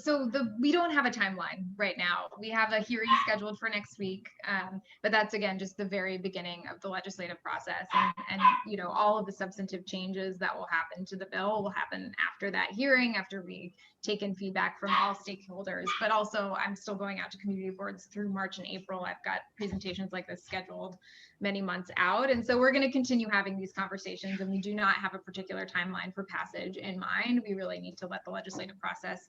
we don't have a timeline right now. We have a hearing scheduled for next week, but that's again just the very beginning of the legislative process, and all of the substantive changes that will happen to the bill will happen after that hearing, after we take in feedback from all stakeholders. But also, I'm still going out to community boards through March and April. I've got presentations like this scheduled many months out, and so we're going to continue having these conversations, and we do not have a particular timeline for passage in mind. We really need to let the legislative process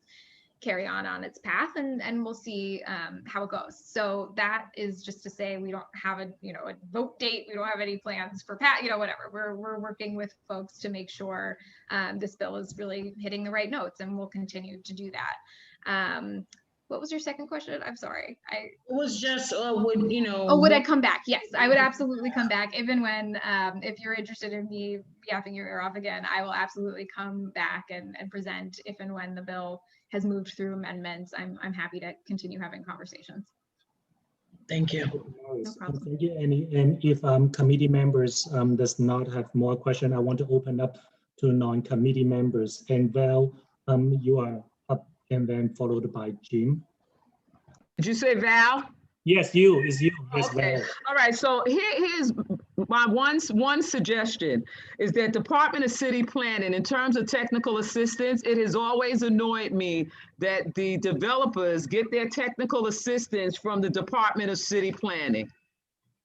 carry on its path, and we'll see how it goes. So that is just to say we don't have a vote date. We don't have any plans for whatever. We're working with folks to make sure this bill is really hitting the right notes, and we'll continue to do that. What was your second question? I'm sorry. It was just would would I come back? Yes, I would absolutely come back. Even when if you're interested in me yapping your ear off again, I will absolutely come back and present if and when the bill has moved through amendments. I'm happy to continue having conversations. Thank you. No problem. Thank you, Annie. And if committee members does not have more question, I want to open up to non-committee members. And Val, you are up, and then followed by Jim. Did you say Val? Yes, you, it's you as Okay, well. all right, so here's my one suggestion is that Department of City Planning, in terms of technical assistance, it has always annoyed me that the developers get their technical assistance from the Department of City Planning.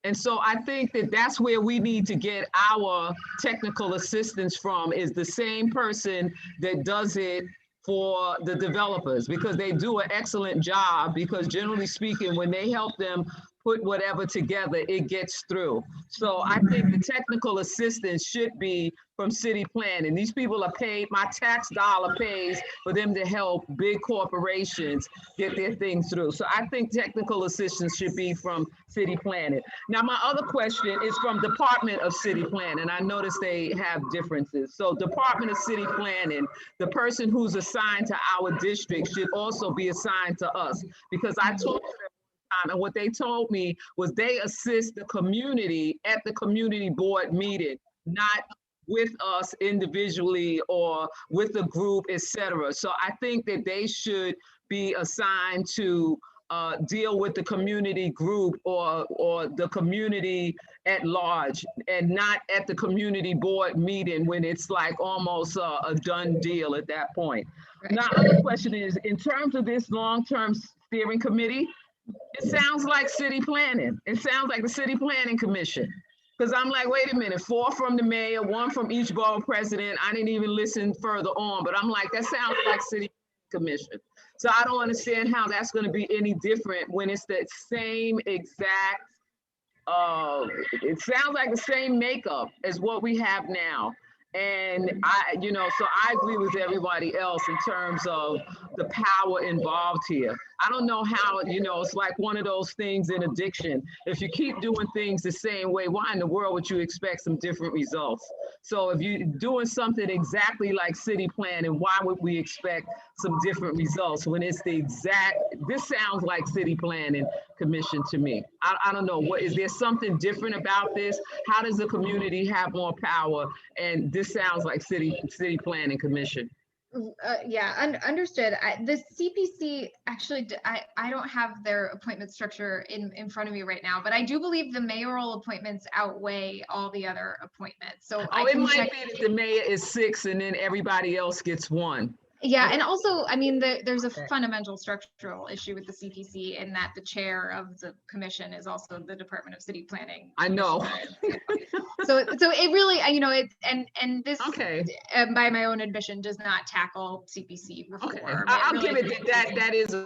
And so I think that that's where we need to get our technical assistance from, is the same person that does it for the developers, because they do an excellent job, because generally speaking, when they help them put whatever together, it gets through. So I think the technical assistance should be from city planning. These people are paid, my tax dollar pays for them to help big corporations get their things through. So I think technical assistance should be from city planning. Now, my other question is from Department of City Planning. I noticed they have differences. So Department of City Planning, the person who's assigned to our district should also be assigned to us, because I talked to them and what they told me was they assist the community at the community board meeting, not with us individually or with a group, etc. So I think that they should be assigned to deal with the community group or the community at large, and not at the community board meeting when it's like almost a done deal at that point. Right. Now, other question is, in terms of this long-term steering committee, it sounds like city planning. It sounds like the city planning commission. Because I'm like, wait a minute, 4 from the mayor, 1 from each borough president. I didn't even listen further on, but I'm like, that sounds like city commission. So I don't understand how that's going to be any different when it's the same exact, it sounds like the same makeup as what we have now. And so I agree with everybody else in terms of the power involved here. I don't know how, it's like one of those things in addiction. If you keep doing things the same way, why in the world would you expect some different results? So if you're doing something exactly like city planning, why would we expect some different results when it's the exact, this sounds like city planning commission to me. I don't know, is there something different about this? How does the community have more power? And this sounds like city planning commission. Yeah, understood. The CPC, actually, I don't have their appointment structure in front of me right now, but I do believe the mayoral appointments outweigh all the other appointments. So it might be that the mayor is 6 and then everybody else gets 1. Yeah, and also, I mean, there's a fundamental structural issue with the CPC in that the chair of the commission is also the Department of City Planning. I know. So it really, and this, by my own admission, does not tackle CPC reform. Okay. I'll really give it that is.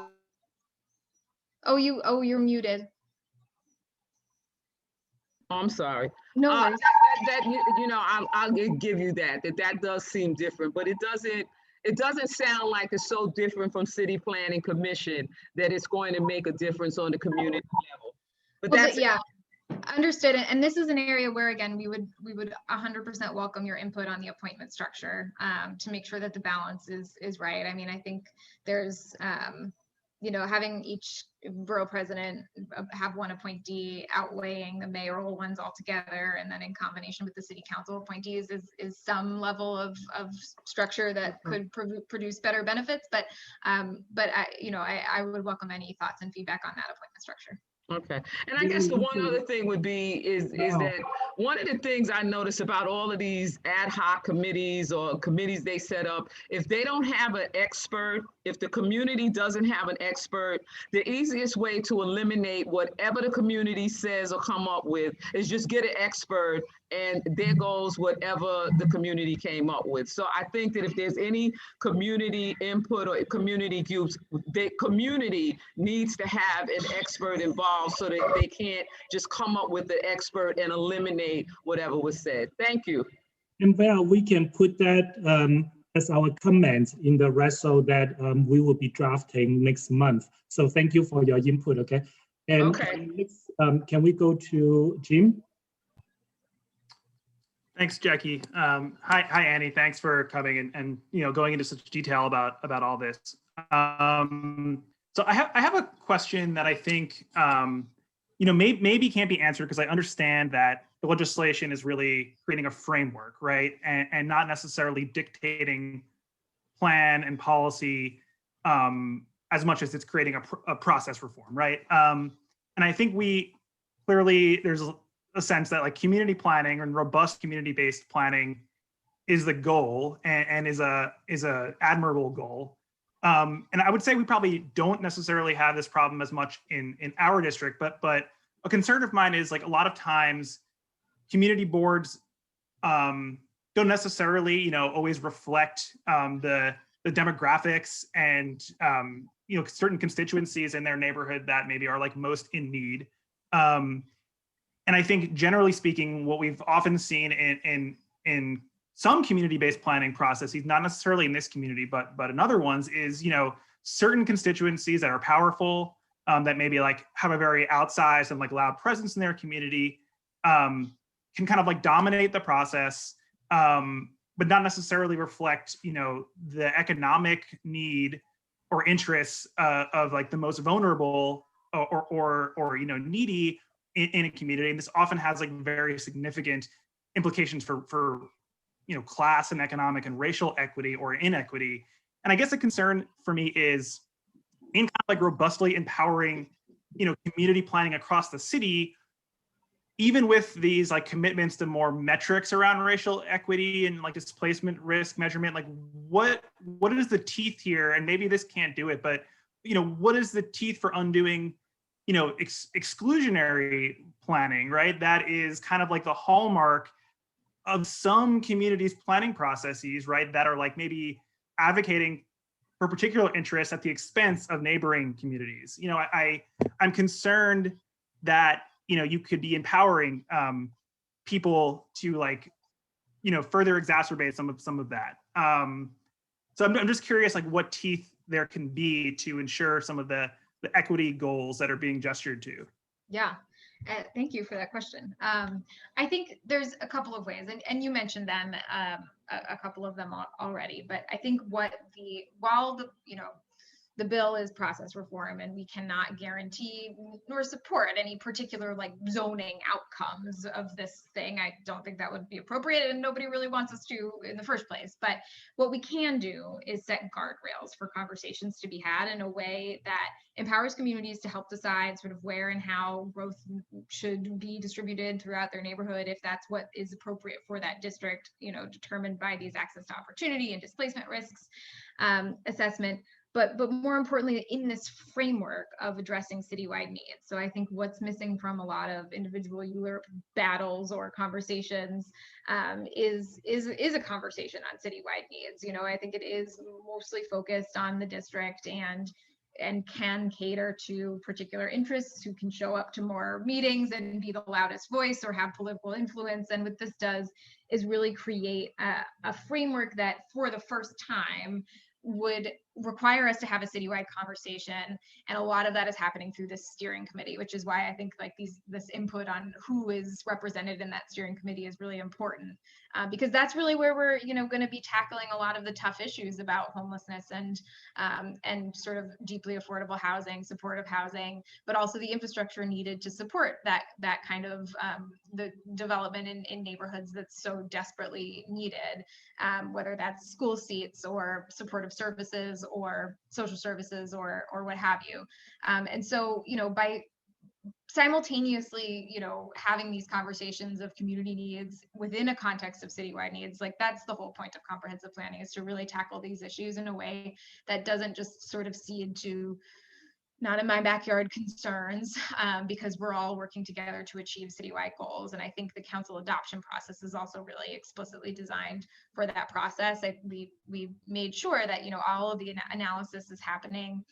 Oh, you're muted. I'm sorry. No worries. I'll give you that does seem different, but it doesn't sound like it's so different from City Planning Commission that it's going to make a difference on the community level. But yeah, understood. And this is an area where, again, we would 100% welcome your input on the appointment structure to make sure that the balance is right. I mean, I think there's having each borough president have 1 appointee outweighing the mayoral ones altogether, and then in combination with the city council appointees is some level of structure that could produce better benefits. But I would welcome any thoughts and feedback on that appointment structure. Okay, and I guess the one other thing would be is that one of the things I notice about all of these ad hoc committees or committees they set up, if they don't have an expert, if the community doesn't have an expert, the easiest way to eliminate whatever the community says or come up with is just get an expert, and there goes whatever the community came up with. So I think that if there's any community input or community groups, the community needs to have an expert involved so that they can't just come up with the expert and eliminate whatever was said. Thank you. And well, we can put that as our comments in the rest so that we will be drafting next month. So thank you for your input, okay? And next, can we go to Jim? Thanks, Jackie. Hi, Annie. Thanks for coming and going into such detail about all this. So I have a question that I think maybe can't be answered, because I understand that the legislation is really creating a framework, right, and not necessarily dictating plan and policy as much as it's creating a process reform, right? And I think there's a sense that like community planning and robust community-based planning is the goal and is a admirable goal. And I would say we probably don't necessarily have this problem as much in our district, but a concern of mine is like a lot of times community boards don't necessarily, always reflect the demographics and certain constituencies in their neighborhood that maybe are like most in need. And I think generally speaking, what we've often seen in some community-based planning processes, not necessarily in this community, but in other ones, is certain constituencies that are powerful, that maybe like have a very outsized and like loud presence in their community, can kind of like dominate the process, but not necessarily reflect the economic need or interests of like the most vulnerable or needy in a community. And this often has like very significant implications for class and economic and racial equity or inequity. And I guess a concern for me is in kind of like robustly empowering community planning across the city, even with these like commitments to more metrics around racial equity and like displacement risk measurement, like what is the teeth here? And maybe this can't do it, but what is the teeth for undoing exclusionary planning, right? That is kind of like the hallmark of some communities' planning processes, right? That are like maybe advocating for particular interests at the expense of neighboring communities. I'm concerned that you could be empowering people to like further exacerbate some of that. So I'm just curious like what teeth there can be to ensure some of the equity goals that are being gestured to. Yeah, thank you for that question. I think there's a couple of ways, and you mentioned them, a couple of them already, but I think while the bill is process reform and we cannot guarantee nor support any particular like zoning outcomes of this thing. I don't think that would be appropriate and nobody really wants us to in the first place. But what we can do is set guardrails for conversations to be had in a way that empowers communities to help decide sort of where and how growth should be distributed throughout their neighborhood, if that's what is appropriate for that district, determined by these access to opportunity and displacement risks assessment. But more importantly, in this framework of addressing citywide needs. So I think what's missing from a lot of individual ULURP battles or conversations is a conversation on citywide needs. I think it is mostly focused on the district and can cater to particular interests who can show up to more meetings and be the loudest voice or have political influence. And what this does is really create a framework that for the first time would require us to have a citywide conversation, and a lot of that is happening through this steering committee, which is why I think like this input on who is represented in that steering committee is really important, because that's really where we're going to be tackling a lot of the tough issues about homelessness and sort of deeply affordable housing, supportive housing, but also the infrastructure needed to support that kind of the development in neighborhoods that's so desperately needed, whether that's school seats or supportive services or social services or what have you. And so, by simultaneously, having these conversations of community needs within a context of citywide needs, like that's the whole point of comprehensive planning, is to really tackle these issues in a way that doesn't just sort of cede to not in my backyard concerns, because we're all working together to achieve citywide goals. And I think the council adoption process is also really explicitly designed for that process. We made sure that all of the analysis is happening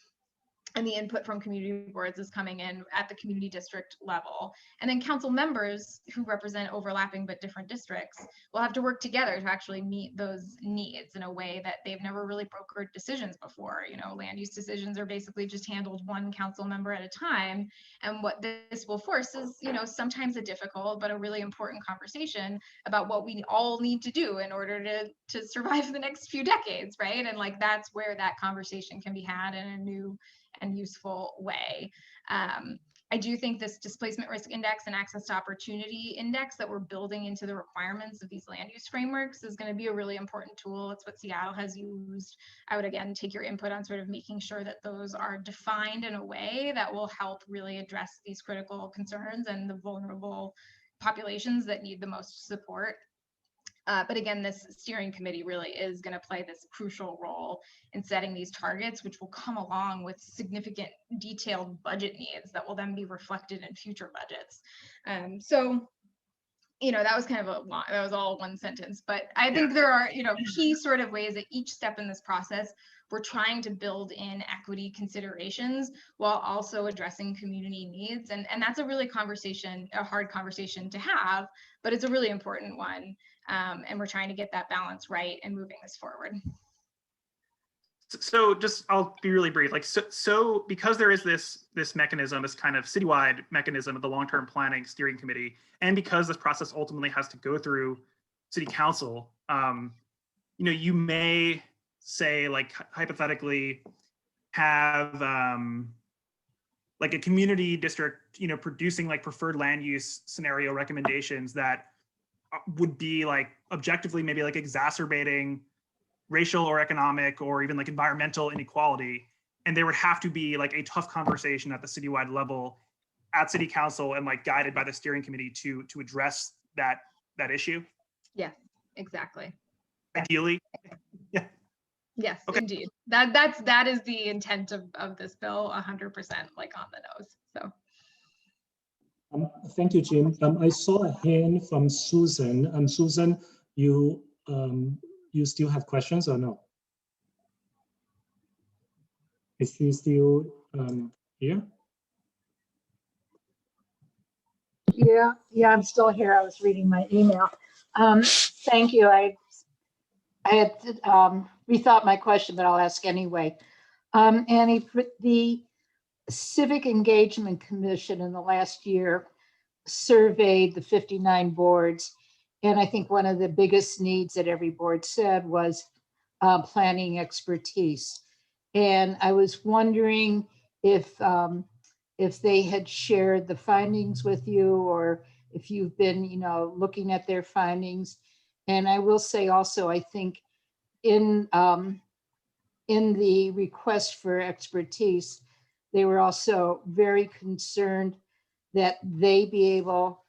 and the input from community boards is coming in at the community district level. And then council members who represent overlapping but different districts will have to work together to actually meet those needs in a way that they've never really brokered decisions before. Land use decisions are basically just handled one council member at a time. And what this will force is, sometimes a difficult but a really important conversation about what we all need to do in order to survive the next few decades, right? And like that's where that conversation can be had in a new and useful way. I do think this displacement risk index and access to opportunity index that we're building into the requirements of these land use frameworks is going to be a really important tool. It's what Seattle has used. I would again take your input on sort of making sure that those are defined in a way that will help really address these critical concerns and the vulnerable populations that need the most support. But again, this steering committee really is going to play this crucial role in setting these targets, which will come along with significant detailed budget needs that will then be reflected in future budgets. So, you know, that was kind of a lot, that was all one sentence, but I think there are, you know, key sort of ways that each step in this process, we're trying to build in equity considerations while also addressing community needs. And that's a really a hard conversation to have, but it's a really important one. And we're trying to get that balance right and moving this forward. So just, I'll be really brief. Like, so because there is this mechanism, this kind of citywide mechanism of the long-term planning steering committee, and because this process ultimately has to go through city council, you know, you may say, like, hypothetically have like a community district, you know, producing like preferred land use scenario recommendations that would be like objectively maybe like exacerbating racial or economic or even like environmental inequality. And there would have to be like a tough conversation at the citywide level at city council and like guided by the steering committee to address that issue. Yeah, exactly. Ideally. Yeah. Yes, Okay. indeed. That is the intent of this bill, 100% like on the nose. So. Thank you, Jim. I saw a hand from Susan. Susan, you still have questions or no? Is she still here? Yeah, I'm still here. I was reading my email. Thank you. I had rethought my question, but I'll ask anyway. Annie, the Civic Engagement Commission in the last year surveyed the 59 boards. And I think one of the biggest needs that every board said was planning expertise. And I was wondering if they had shared the findings with you, or if you've been, you know, looking at their findings. And I will say also, I think in the request for expertise, they were also very concerned that they be able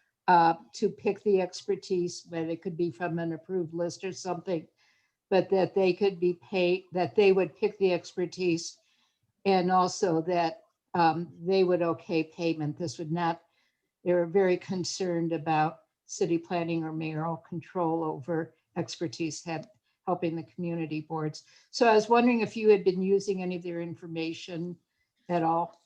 to pick the expertise, but it could be from an approved list or something, but that they could be paid, that they would pick the expertise, and also that they would okay payment. This would not, they were very concerned about city planning or mayoral control over expertise helping the community boards. So I was wondering if you had been using any of their information at all.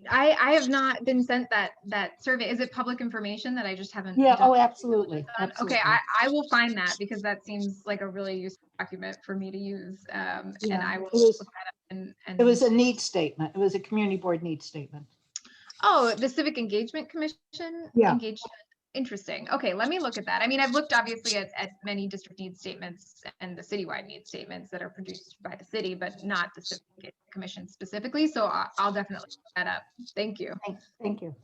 I have not been sent that survey. Is it public information that I just haven't? Yeah, done? oh, absolutely. Absolutely. Okay, I will find that, because that seems like a really useful document for me to use. And I will look that up and it was a need statement. It was a community board need statement. Oh, the Civic Engagement Commission? Yeah. Engagement. Interesting. Okay, let me look at that. I mean, I've looked obviously at many district need statements and the citywide need statements that are produced by the city, but not the Civic Engagement Commission specifically. So I'll definitely look that up. Thank you. Thank you.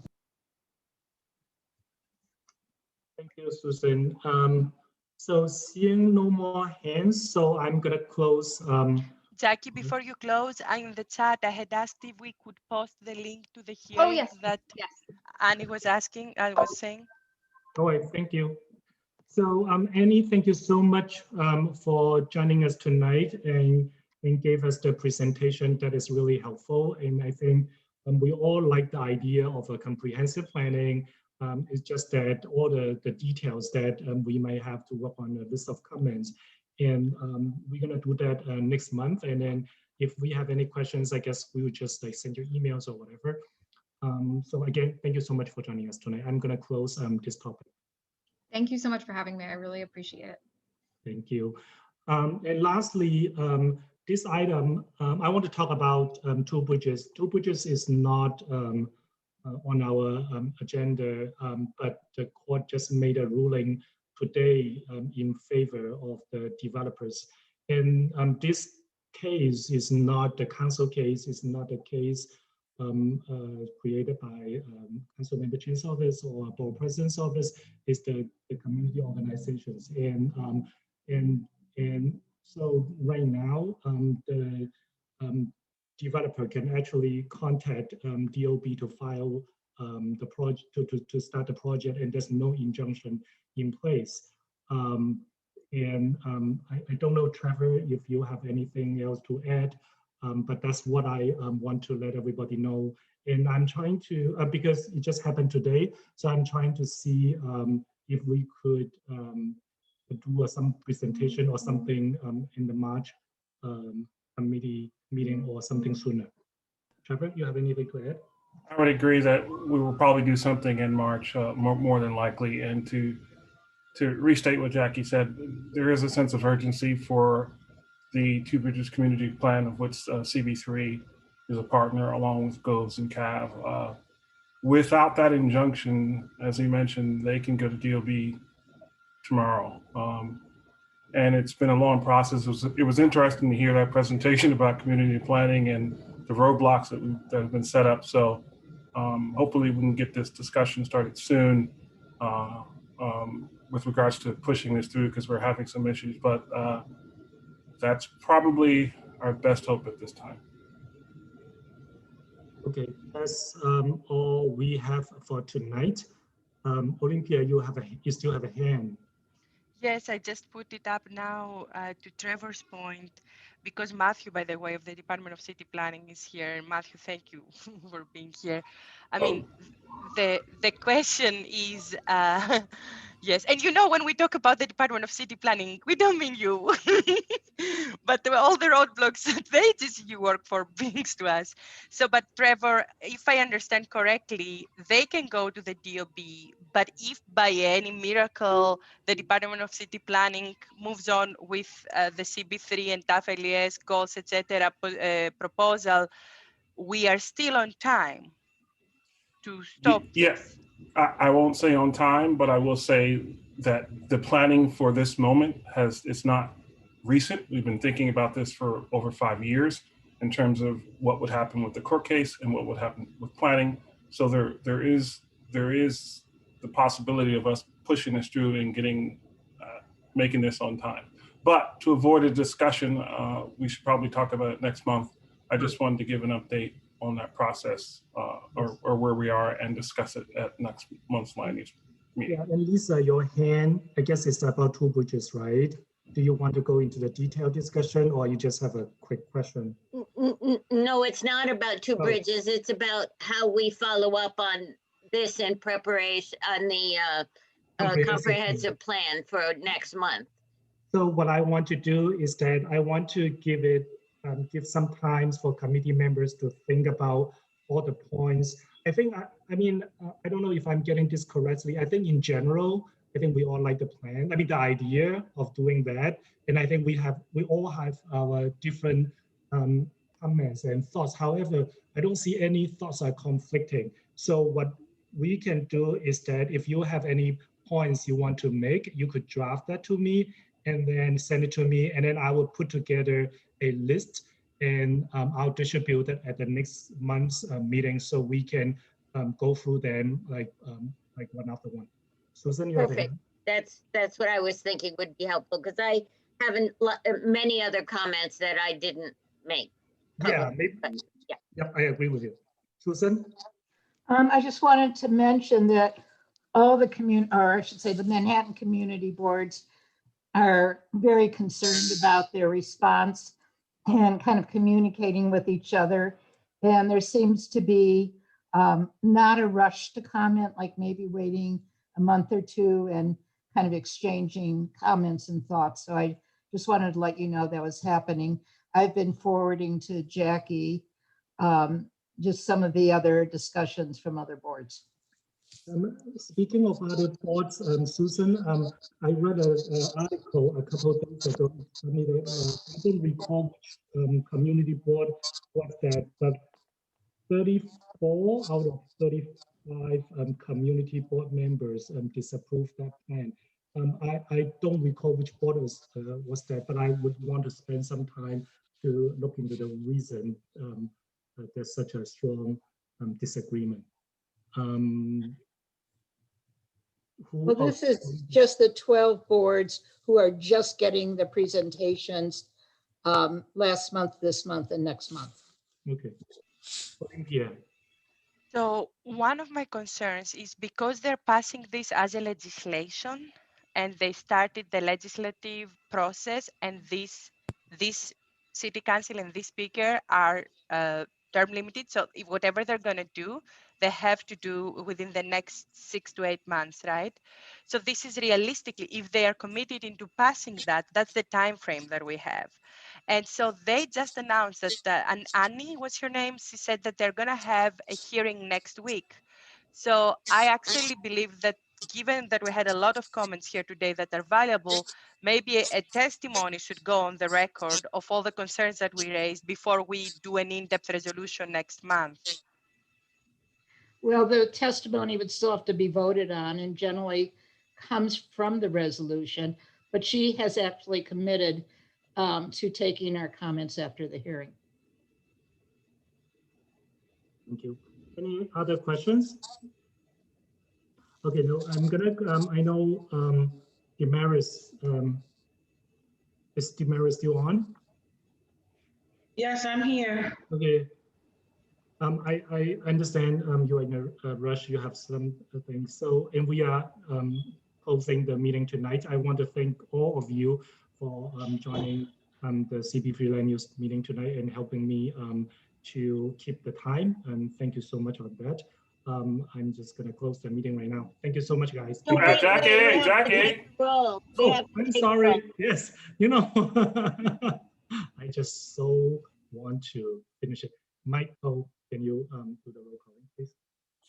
Thank you, Susan. So seeing no more hands, so I'm gonna close. Jackie, before you close, in the chat, I had asked if we could post the link to the hearing that Annie was asking, I was saying. All right, thank you. So Annie, thank you so much for joining us tonight and gave us the presentation that is really helpful. And I think we all like the idea of a comprehensive planning. It's just that all the details that we may have to work on a list of comments. And we're gonna do that next month. And then if we have any questions, I guess we would just like send you emails or whatever. So again, thank you so much for joining us tonight. I'm gonna close this topic. Thank you so much for having me. I really appreciate it. Thank you. And lastly, this item, I want to talk about Two Bridges. Two Bridges is not on our agenda, but the court just made a ruling today in favor of the developers. And this case is not the council case, it's not a case created by Council Member Chen's office or Board President's office is the community organizations. And so right now, the developer can actually contact DOB to file the project to start the project, and there's no injunction in place. I don't know, Trevor, if you have anything else to add, but that's what I want to let everybody know. And I'm trying to, because it just happened today, so I'm trying to see if we could do some presentation or something in the March committee meeting or something sooner. Trevor, you have anything to add? I would agree that we will probably do something in March, more than likely. And to restate what Jackie said, there is a sense of urgency for the Two Bridges Community Plan, of which CB3 is a partner, along with GOVS and CAV. Without that injunction, as he mentioned, they can go to DOB tomorrow. And it's been a long process. It was interesting to hear that presentation about community planning and the roadblocks that have been set up. So hopefully we can get this discussion started soon with regards to pushing this through, because we're having some issues, but that's probably our best hope at this time. Okay, that's all we have for tonight. Olympia, you still have a hand. Yes, I just put it up now to Trevor's point, because Matthew, by the way, of the Department of City Planning is here. Matthew, thank you for being here. I mean, the question is, yes, and you know, when we talk about the Department of City Planning, we don't mean you, but all the roadblocks that the agency you work for brings to us. So, but Trevor, if I understand correctly, they can go to the DOB, but if by any miracle the Department of City Planning moves on with the CB3 and TAF-LES goals, etc. Proposal, we are still on time to stop. Yes, I won't say on time, but I will say that the planning for this moment it's not recent. We've been thinking about this for over 5 years in terms of what would happen with the court case and what would happen with planning. So there is the possibility of us pushing this through and getting making this on time. But to avoid a discussion, we should probably talk about it next month. I just wanted to give an update on that process or where we are and discuss it at next month's land use meeting. Yeah, and Lisa, your hand, I guess it's about Two Bridges, right? Do you want to go into the detailed discussion, or you just have a quick question? No, it's not about Two Bridges. It's about how we follow up on this in preparation on the comprehensive plan for next month. So what I want to do is that I want to give some time for committee members to think about all the points. I think, I don't know if I'm getting this correctly. I think in general, I think we all like the plan. I mean, the idea of doing that. And I think we all have our different comments and thoughts. However, I don't see any thoughts are conflicting. So what we can do is that if you have any points you want to make, you could draft that to me and then send it to me. And then I will put together a list and I'll distribute it at the next month's meeting so we can go through them like one after one. Susan, you Perfect. That's what I was thinking would be helpful, because I haven't many other comments that I didn't make. Yeah, maybe. Yeah, I agree with you. Susan? I just wanted to mention that all the the Manhattan community boards are very concerned about their response and kind of communicating with each other. And there seems to be not a rush to comment, like maybe waiting a month or two and kind of exchanging comments and thoughts. So I just wanted to let you know that was happening. I've been forwarding to Jackie just some of the other discussions from other boards. Speaking of other boards, Susan, I read an article a couple of days ago. I don't recall which community board was that, but 34 out of 35 community board members disapproved that plan. I don't recall which board was that, but I would want to spend some time to look into the reason there's such a strong disagreement. Well, this is just the 12 boards who are just getting the presentations last month, this month, and next month. Okay. Yeah. So one of my concerns is because they're passing this as a legislation and they started the legislative process, and this city council and this speaker are term limited. So if whatever they're going to do, they have to do within the next 6 to 8 months, right? So this is realistically, if they are committed into passing that, that's the time frame that we have. And so they just announced that, and Annie, what's her name? She said that they're going to have a hearing next week. So I actually believe that given that we had a lot of comments here today that are valuable, maybe a testimony should go on the record of all the concerns that we raised before we do an in-depth resolution next month. Well, the testimony would still have to be voted on and generally comes from the resolution, but she has actually committed to taking our comments after the hearing. Thank you. Any other questions? Okay, no, I'm gonna, I know Damaris, is Damaris still on? Yes, I'm here. Okay. I understand you're in a rush, you have some things. So, and we are closing the meeting tonight. I want to thank all of you for joining the CP3 Land Use meeting tonight and helping me to keep the time. And thank you so much for that. I'm just gonna close the meeting right now. Thank you so much, guys. Jackie. Oh, I'm sorry. Yes, you know, I just so want to finish it. Michael, can you do the roll calling, please?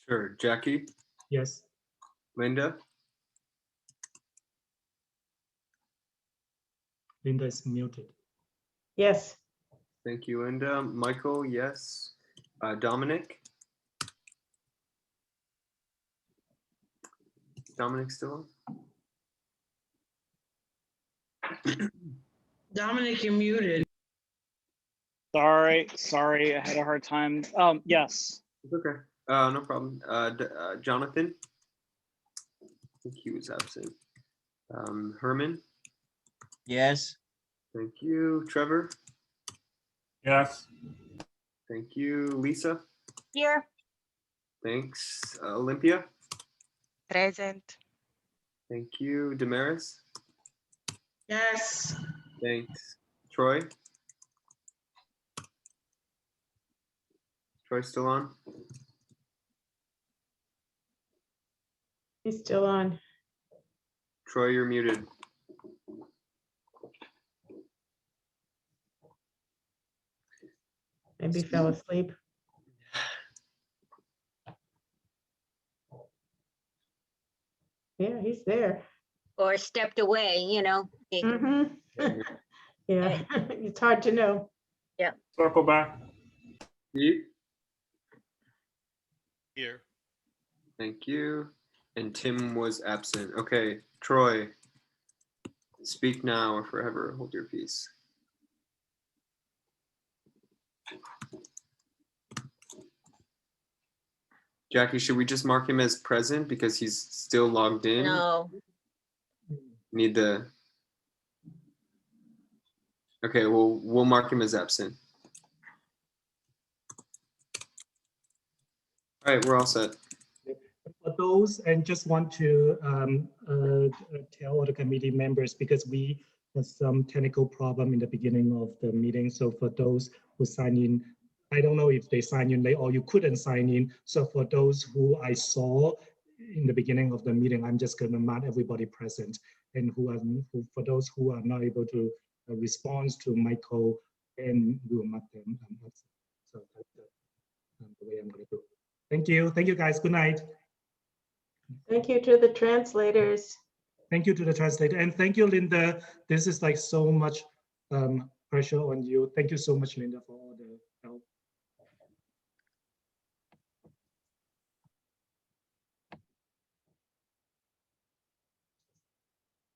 Sure. Jackie? Yes. Linda? Linda is muted. Yes. Thank you, Linda. Michael, yes. Dominic? Dominic still on? Dominic, you're muted. Sorry, I had a hard time. Yes. It's okay. No problem. Jonathan? I think he was absent. Herman? Yes. Thank you. Trevor? Yes. Thank you. Lisa? Here. Thanks. Olympia? Present. Thank you. Damaris? Yes. Thanks. Troy? Troy still on? He's still on. Troy, you're muted. Maybe fell asleep. Yeah, he's there. Or stepped away, you know. Mm-hmm. Yeah, it's hard to know. Yeah. Circle back. Steve? Here. Thank you. And Tim was absent. Okay, Troy, speak now or forever hold your peace. Jackie, should we just mark him as present because he's still logged in? No. Need the. Okay, well, we'll mark him as absent. All right, we're all set. For those, and just want to tell all the committee members, because we had some technical problem in the beginning of the meeting. So for those who sign in, I don't know if they signed in late or you couldn't sign in. So for those who I saw in the beginning of the meeting, I'm just going to mark everybody present. And for those who are not able to respond to Michael, and we'll mark them absent. So that's the way I'm going to do it. Thank you. Thank you, guys. Good night. Thank you to the translators. Thank you to the translator. And thank you, Linda. This is like so much pressure on you. Thank you so much, Linda, for all the